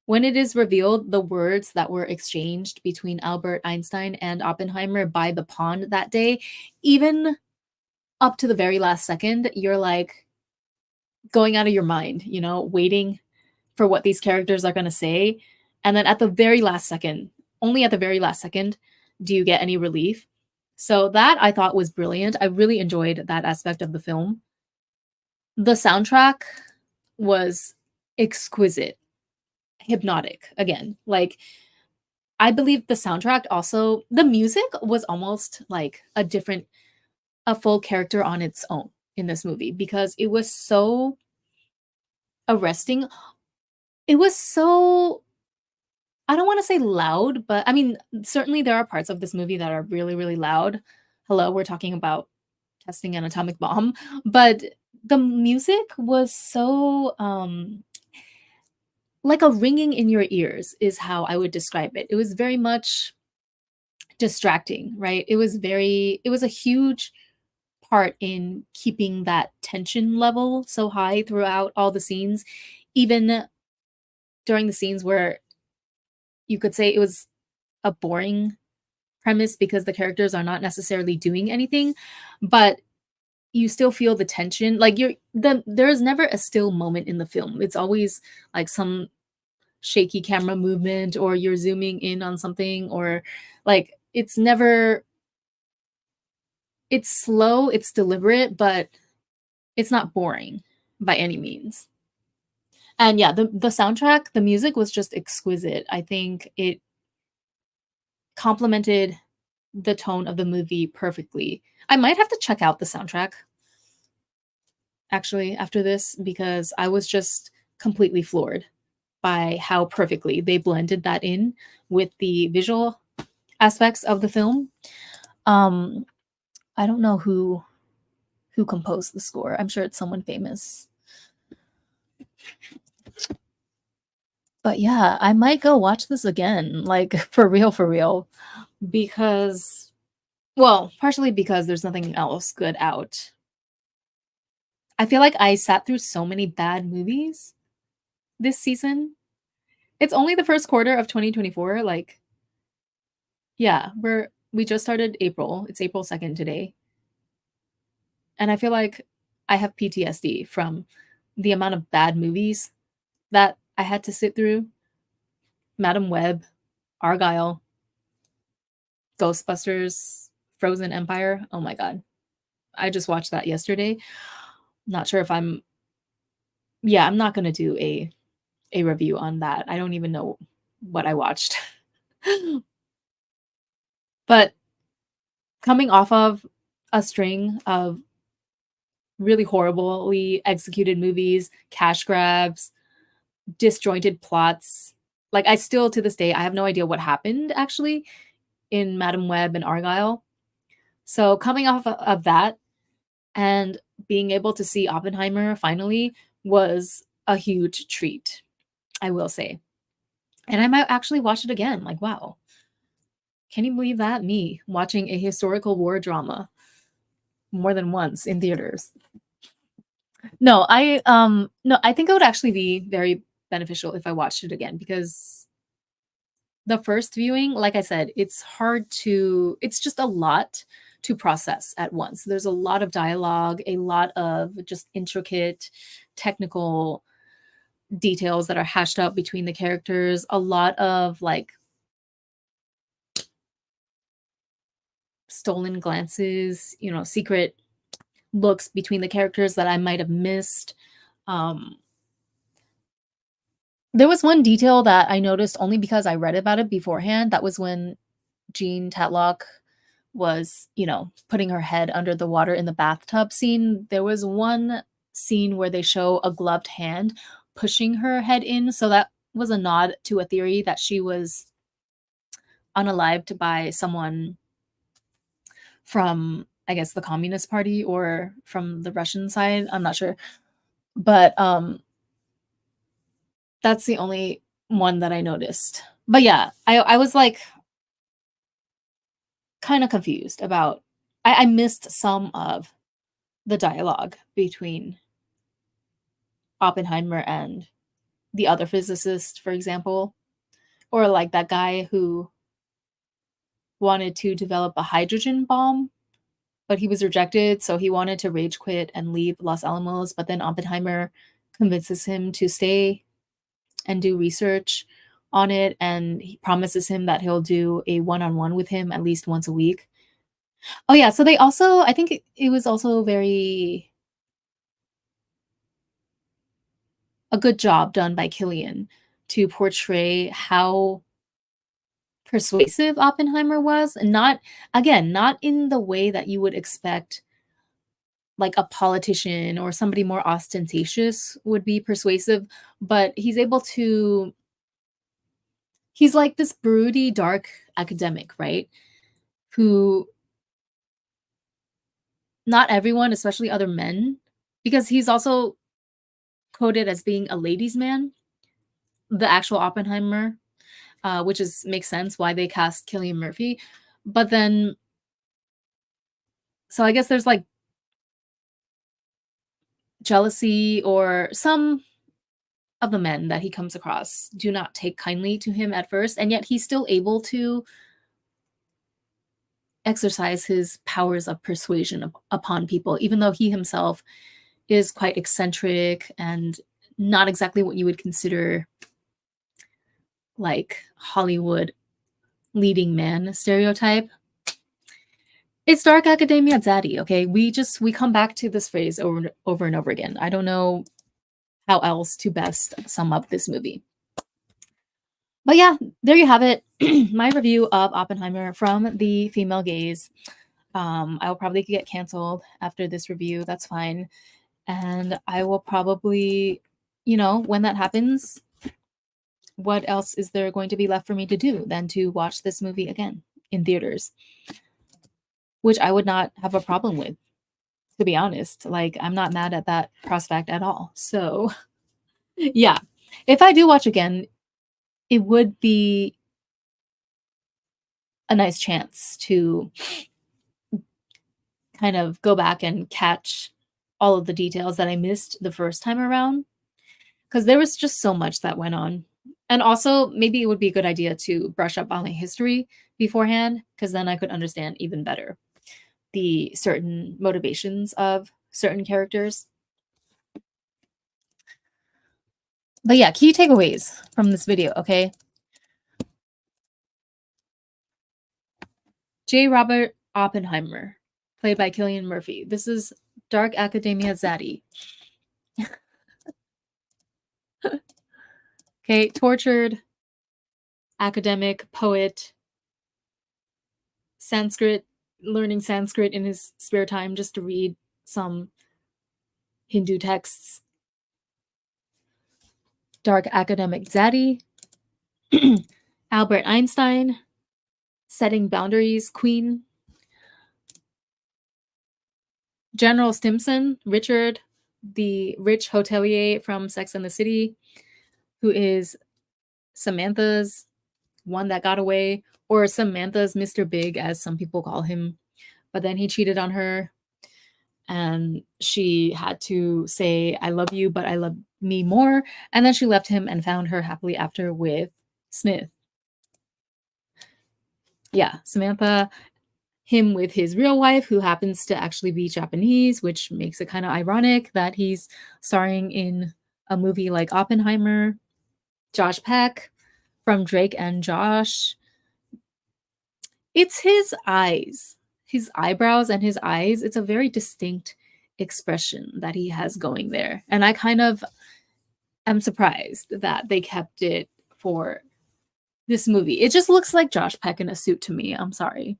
when it is revealed the words that were exchanged between Albert Einstein and Oppenheimer by the pond that day, even up to the very last second, you're like going out of your mind, waiting for what these characters are going to say. And then at the very last second, only at the very last second, do you get any relief. So that I thought was brilliant. I really enjoyed that aspect of the film. The soundtrack was exquisite, hypnotic again. Like, I believe the soundtrack also, the music was almost like a full character on its own in this movie because it was so arresting. It was so, I don't want to say loud, but I mean, certainly there are parts of this movie that are really, really loud. Hello, we're talking about testing an atomic bomb, but the music was so like a ringing in your ears is how I would describe it. It was very much distracting, right? It was a huge part in keeping that tension level so high throughout all the scenes, even during the scenes where you could say it was a boring premise because the characters are not necessarily doing anything, but you still feel the tension. Like there's never a still moment in the film. It's always like some shaky camera movement or you're zooming in on something or like it's slow, it's deliberate, but it's not boring by any means. And yeah, the soundtrack, the music was just exquisite. I think it complemented the tone of the movie perfectly. I might have to check out the soundtrack actually after this because I was just completely floored by how perfectly they blended that in with the visual aspects of the film. Um I don't know who composed the score. I'm sure it's someone famous. But yeah, I might go watch this again, like for real, because, well, partially because there's nothing else good out. I feel like I sat through so many bad movies this season. It's only the first quarter of 2024. Like, yeah, we just started April. It's April 2nd today. And I feel like I have PTSD from the amount of bad movies that I had to sit through. Madam Web, Argyle, Ghostbusters, Frozen Empire. Oh my god. I just watched that yesterday. Not sure if I'm not going to do a review on that. I don't even know what I watched. But coming off of a string of really horribly executed movies, cash grabs, disjointed plots, like I still to this day I have no idea what happened actually in Madam Web and Argyle. So coming off of that and being able to see Oppenheimer finally was a huge treat, I will say. And I might actually watch it again. Like, wow. Can you believe that? Me watching a historical war drama more than once in theaters. No, I think it would actually be very beneficial if I watched it again because the first viewing, like I said, it's just a lot to process at once. There's a lot of dialogue, a lot of just intricate technical details that are hashed out between the characters, a lot of like stolen glances, secret looks between the characters that I might have missed. Um, there was one detail that I noticed only because I read about it beforehand. That was when Jean Tatlock was, putting her head under the water in the bathtub scene. There was one scene where they show a gloved hand pushing her head in. So that was a nod to a theory that she was unalived by someone from, I guess, the Communist Party or from the Russian side. I'm not sure. But that's the only one that I noticed. But yeah, I was like kind of confused about I missed some of the dialogue between Oppenheimer and the other physicist, for example, or like that guy who wanted to develop a hydrogen bomb, but he was rejected, so he wanted to rage quit and leave Los Alamos, but then Oppenheimer convinces him to stay and do research on it, and he promises him that he'll do a one-on-one with him at least once a week. Oh yeah, so they also, I think it was also very a good job done by Killian to portray how persuasive Oppenheimer was, and not, again, not in the way that you would expect like a politician or somebody more ostentatious would be persuasive, but he's like this broody, dark academic, right? Who not everyone, especially other men, because he's also quoted as being a ladies' man, the actual Oppenheimer, which is makes sense why they cast Killian Murphy. But then, so I guess there's like jealousy, or some of the men that he comes across do not take kindly to him at first, and yet he's still able to exercise his powers of persuasion upon people, even though he himself is quite eccentric and not exactly what you would consider like Hollywood leading man stereotype. It's dark academia daddy, okay? We come back to this phrase over and over again. I don't know how else to best sum up this movie. But yeah, there you have it. My review of Oppenheimer from the female gaze. I will probably get canceled after this review. That's fine. And I will probably, when that happens, what else is there going to be left for me to do than to watch this movie again in theaters? Which I would not have a problem with, to be honest. Like, I'm not mad at that prospect at all. So, yeah. If I do watch again, it would be a nice chance to kind of go back and catch all of the details that I missed the first time around, because there was just so much that went on. And also, maybe it would be a good idea to brush up on my history beforehand, because then I could understand even better the certain motivations of certain characters. But yeah, key takeaways from this video, okay? J. Robert Oppenheimer, played by Killian Murphy. This is dark academia zaddy. Okay, tortured academic, poet, Sanskrit, learning Sanskrit in his spare time just to read some Hindu texts. Dark academic zaddy. Albert Einstein, setting boundaries, queen. General Stimson, Richard, the rich hotelier from Sex and the City, who is Samantha's one that got away, or Samantha's Mr. Big, as some people call him. But then he cheated on her, and she had to say, I love you, but I love me more. And then she left him and found her happily after with Smith. Yeah, Samantha, him with his real wife, who happens to actually be Japanese, which makes it kind of ironic that he's starring in a movie like Oppenheimer. Josh Peck from Drake and Josh. It's his eyes, his eyebrows and his eyes. It's a very distinct expression that he has going there. And I kind of am surprised that they kept it for this movie. It just looks like Josh Peck in a suit to me. I'm sorry.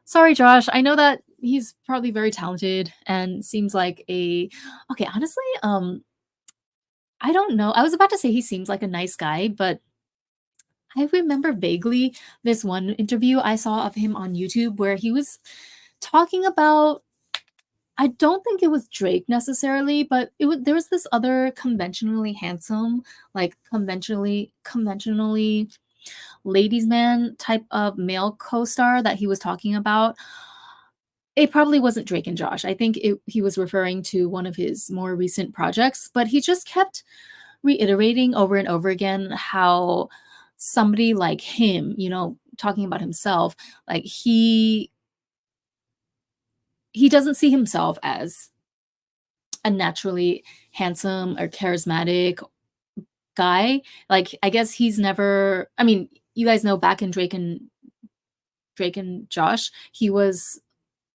Sorry, Josh. I know that he's probably very talented and seems like a okay, honestly, I don't know. I was about to say he seems like a nice guy, but I remember vaguely this one interview I saw of him on YouTube where he was talking about I don't think it was Drake necessarily, but it was there was this other conventionally handsome, like conventionally ladies man type of male co-star that he was talking about. It probably wasn't Drake and Josh. I think he was referring to one of his more recent projects, but he just kept reiterating over and over again how somebody like him, talking about himself, like he doesn't see himself as a naturally handsome or charismatic guy. Like I guess he's never I mean, you guys know back in Drake and Josh, he was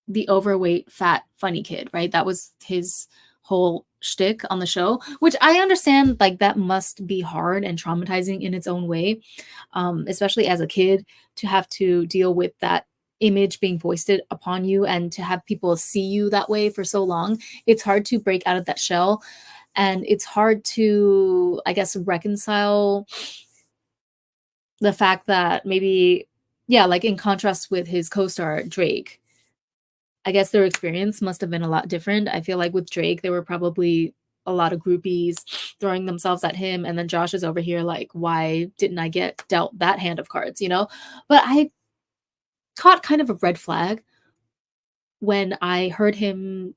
the overweight, fat, funny kid, right? That was his whole shtick on the show, which I understand, like, that must be hard and traumatizing in its own way, especially as a kid to have to deal with that image being foisted upon you and to have people see you that way for so long. It's hard to break out of that shell. And it's hard to, I guess, reconcile the fact that maybe, yeah, like in contrast with his co star, Drake, I guess their experience must have been a lot different. I feel like with Drake, there were probably a lot of groupies throwing themselves at him, and then Josh is over here like, "Why didn't I get dealt that hand of cards?" But I caught kind of a red flag when I heard him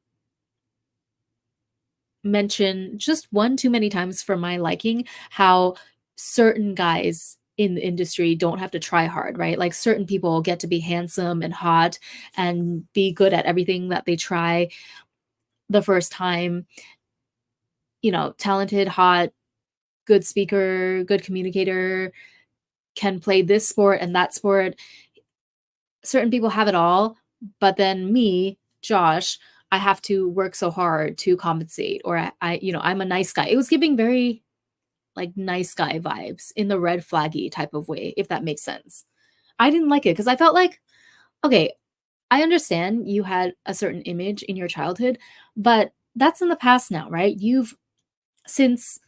mention just one too many times for my liking how certain guys in the industry don't have to try hard, right? Like certain people get to be handsome and hot and be good at everything that they try the first time, talented, hot, good speaker, good communicator, can play this sport and that sport. Certain people have it all, but then me, Josh, I have to work so hard to compensate, or I'm a nice guy. It was giving very like nice guy vibes in the red flaggy type of way, if that makes sense. I didn't like it because I felt like, okay, I understand you had a certain image in your childhood, but that's in the past now, right? You've since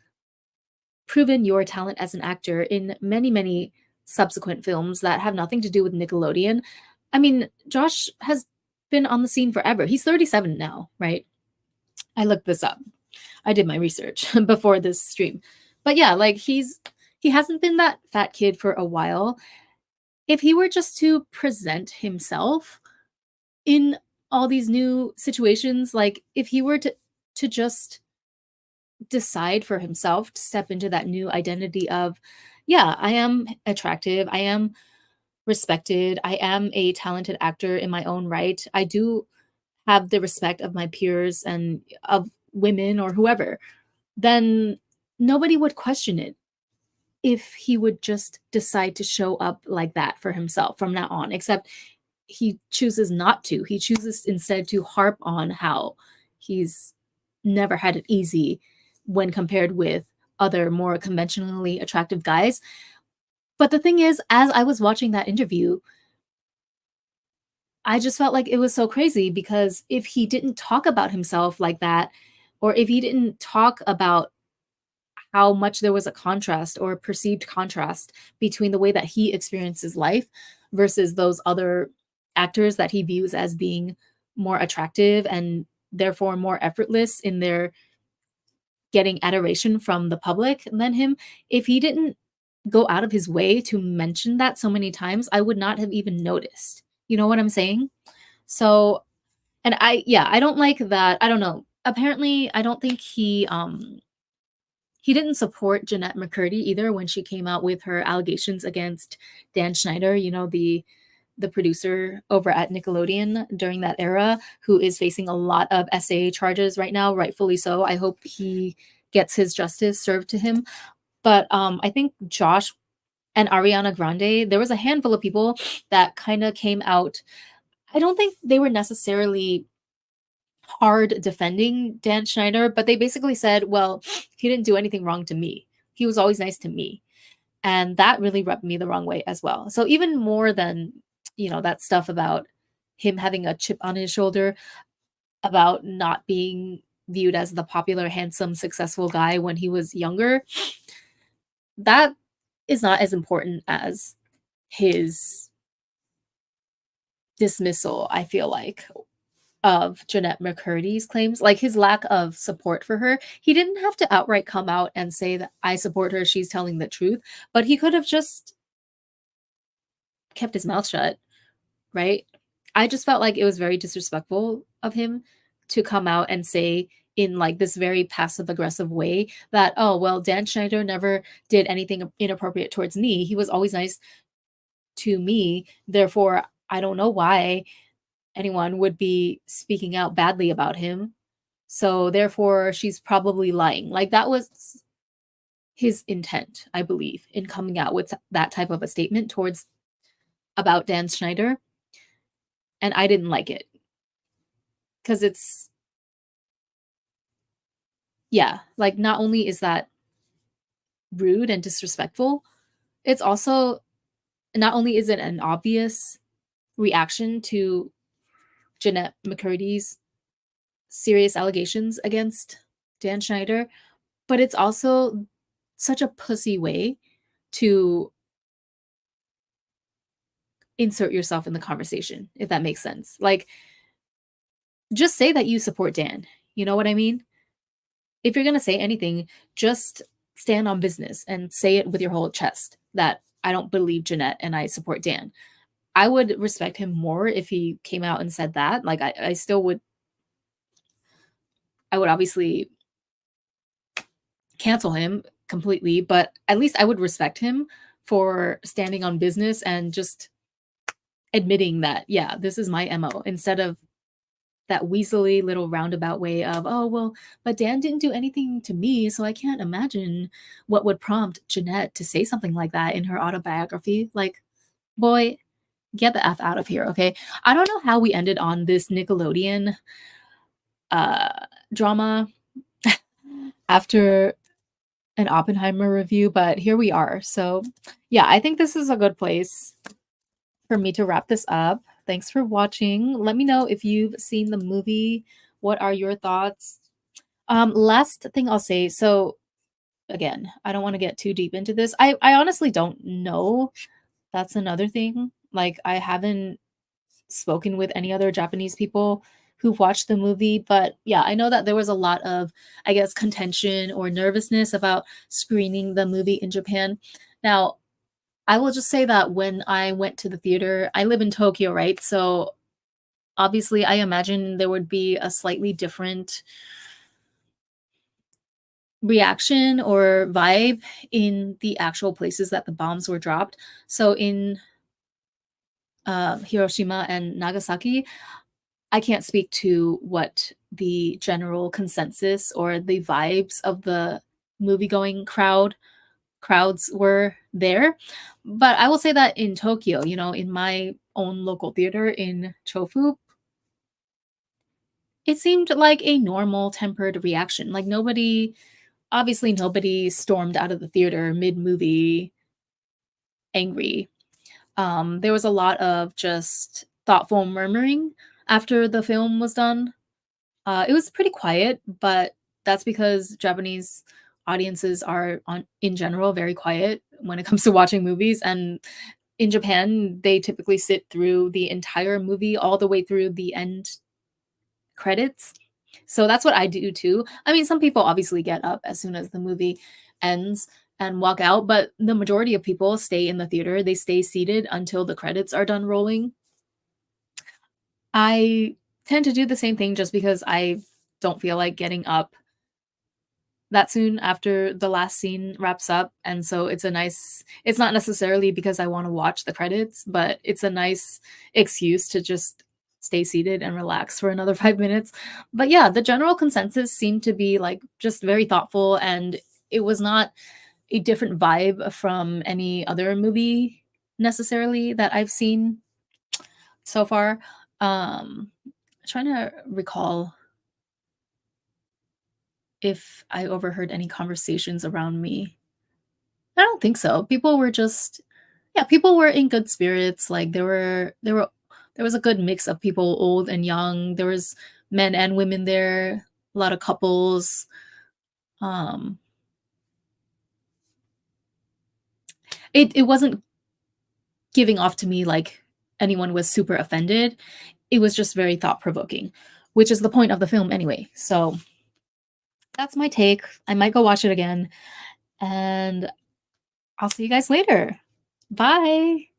proven your talent as an actor in many, many subsequent films that have nothing to do with Nickelodeon. I mean, Josh has been on the scene forever. He's 37 now, right? I looked this up. I did my research before this stream. But yeah, like he hasn't been that fat kid for a while. If he were just to present himself in all these new situations, like if he were to just decide for himself to step into that new identity of, yeah, I am attractive, I am respected, I am a talented actor in my own right. I do have the respect of my peers and of women or whoever, then nobody would question it if he would just decide to show up like that for himself from now on, except he chooses not to. He chooses instead to harp on how he's never had it easy when compared with other more conventionally attractive guys. But the thing is, as I was watching that interview, I just felt like it was so crazy because if he didn't talk about himself like that, or if he didn't talk about how much there was a contrast or a perceived contrast between the way that he experiences life versus those other actors that he views as being more attractive and therefore more effortless in their getting adoration from the public than him. If he didn't go out of his way to mention that so many times, I would not have even noticed. You know what I'm saying? So, and yeah, I don't like that. I don't know. Apparently, I don't think he didn't support Jeanette McCurdy either when she came out with her allegations against Dan Schneider, the the producer over at Nickelodeon during that era, who is facing a lot of SA charges right now, rightfully so. I hope he gets his justice served to him. But I think Josh and Ariana Grande, there was a handful of people that kind of came out. I don't think they were necessarily hard defending Dan Schneider, but they basically said, well, he didn't do anything wrong to me. He was always nice to me. And that really rubbed me the wrong way as well. So even more than, that stuff about him having a chip on his shoulder, about not being viewed as the popular, handsome, successful guy when he was younger, that is not as important as his dismissal, I feel like, of Jeanette McCurdy's claims, like his lack of support for her. He didn't have to outright come out and say that I support her, she's telling the truth, but he could have just kept his mouth shut, right? I just felt like it was very disrespectful of him to come out and say in like this very passive aggressive way that, oh, well, Dan Schneider never did anything inappropriate towards me. He was always nice to me. Therefore, I don't know why anyone would be speaking out badly about him. So therefore, she's probably lying. Like that was his intent, I believe, in coming out with that type of a statement towards about Dan Schneider. And I didn't like it because it's, yeah, like not only is that rude and disrespectful, it's also, not only is it an obvious reaction to Jeanette McCurdy's serious allegations against Dan Schneider, but it's also such a pussy way to insert yourself in the conversation, if that makes sense. Like, just say that you support Dan. You know what I mean? If you're going to say anything, just stand on business and say it with your whole chest that I don't believe Jeanette and I support Dan. I would respect him more if he came out and said that. Like, I still would, I would obviously cancel him completely, but at least I would respect him for standing on business and just admitting that, yeah, this is my MO, instead of that weaselly little roundabout way of, oh, well, but Dan didn't do anything to me, so I can't imagine what would prompt Jeanette to say something like that in her autobiography. Like, boy, get the F out of here, okay? I don't know how we ended on this Nickelodeon uh, drama after an Oppenheimer review, but here we are. So, yeah, I think this is a good place for me to wrap this up. Thanks for watching. Let me know if you've seen the movie. What are your thoughts? Last thing I'll say. So again, I don't want to get too deep into this. I honestly don't know. That's another thing. Like I haven't spoken with any other Japanese people who've watched the movie, but yeah, I know that there was a lot of, I guess, contention or nervousness about screening the movie in Japan. Now, I will just say that when I went to the theater, I live in Tokyo, right? So obviously, I imagine there would be a slightly different reaction or vibe in the actual places that the bombs were dropped. So in Hiroshima and Nagasaki, I can't speak to what the general consensus or the vibes of the movie-going crowds were there. But I will say that in Tokyo, in my own local theater in Chofu, it seemed like a normal tempered reaction. Like nobody stormed out of the theater mid-movie angry. There was a lot of just thoughtful murmuring after the film was done. It was pretty quiet, but that's because Japanese audiences are in general very quiet when it comes to watching movies, and in Japan they typically sit through the entire movie all the way through the end credits. So that's what I do too. I mean, some people obviously get up as soon as the movie ends and walk out, but the majority of people stay in the theater. They stay seated until the credits are done rolling. I tend to do the same thing just because I don't feel like getting up that soon after the last scene wraps up, and so it's not necessarily because I wanna watch the credits, but it's a nice excuse to just stay seated and relax for another 5 minutes. But yeah, the general consensus seemed to be, like, just very thoughtful, and it was not a different vibe from any other movie necessarily that I've seen so far. Trying to recall if I overheard any conversations around me. I don't think so. People were just yeah, people were in good spirits. Like there was a good mix of people, old and young. There was men and women there, a lot of couples. Um it wasn't giving off to me like anyone was super offended. It was just very thought provoking, which is the point of the film anyway. So that's my take. I might go watch it again, and I'll see you guys later. Bye.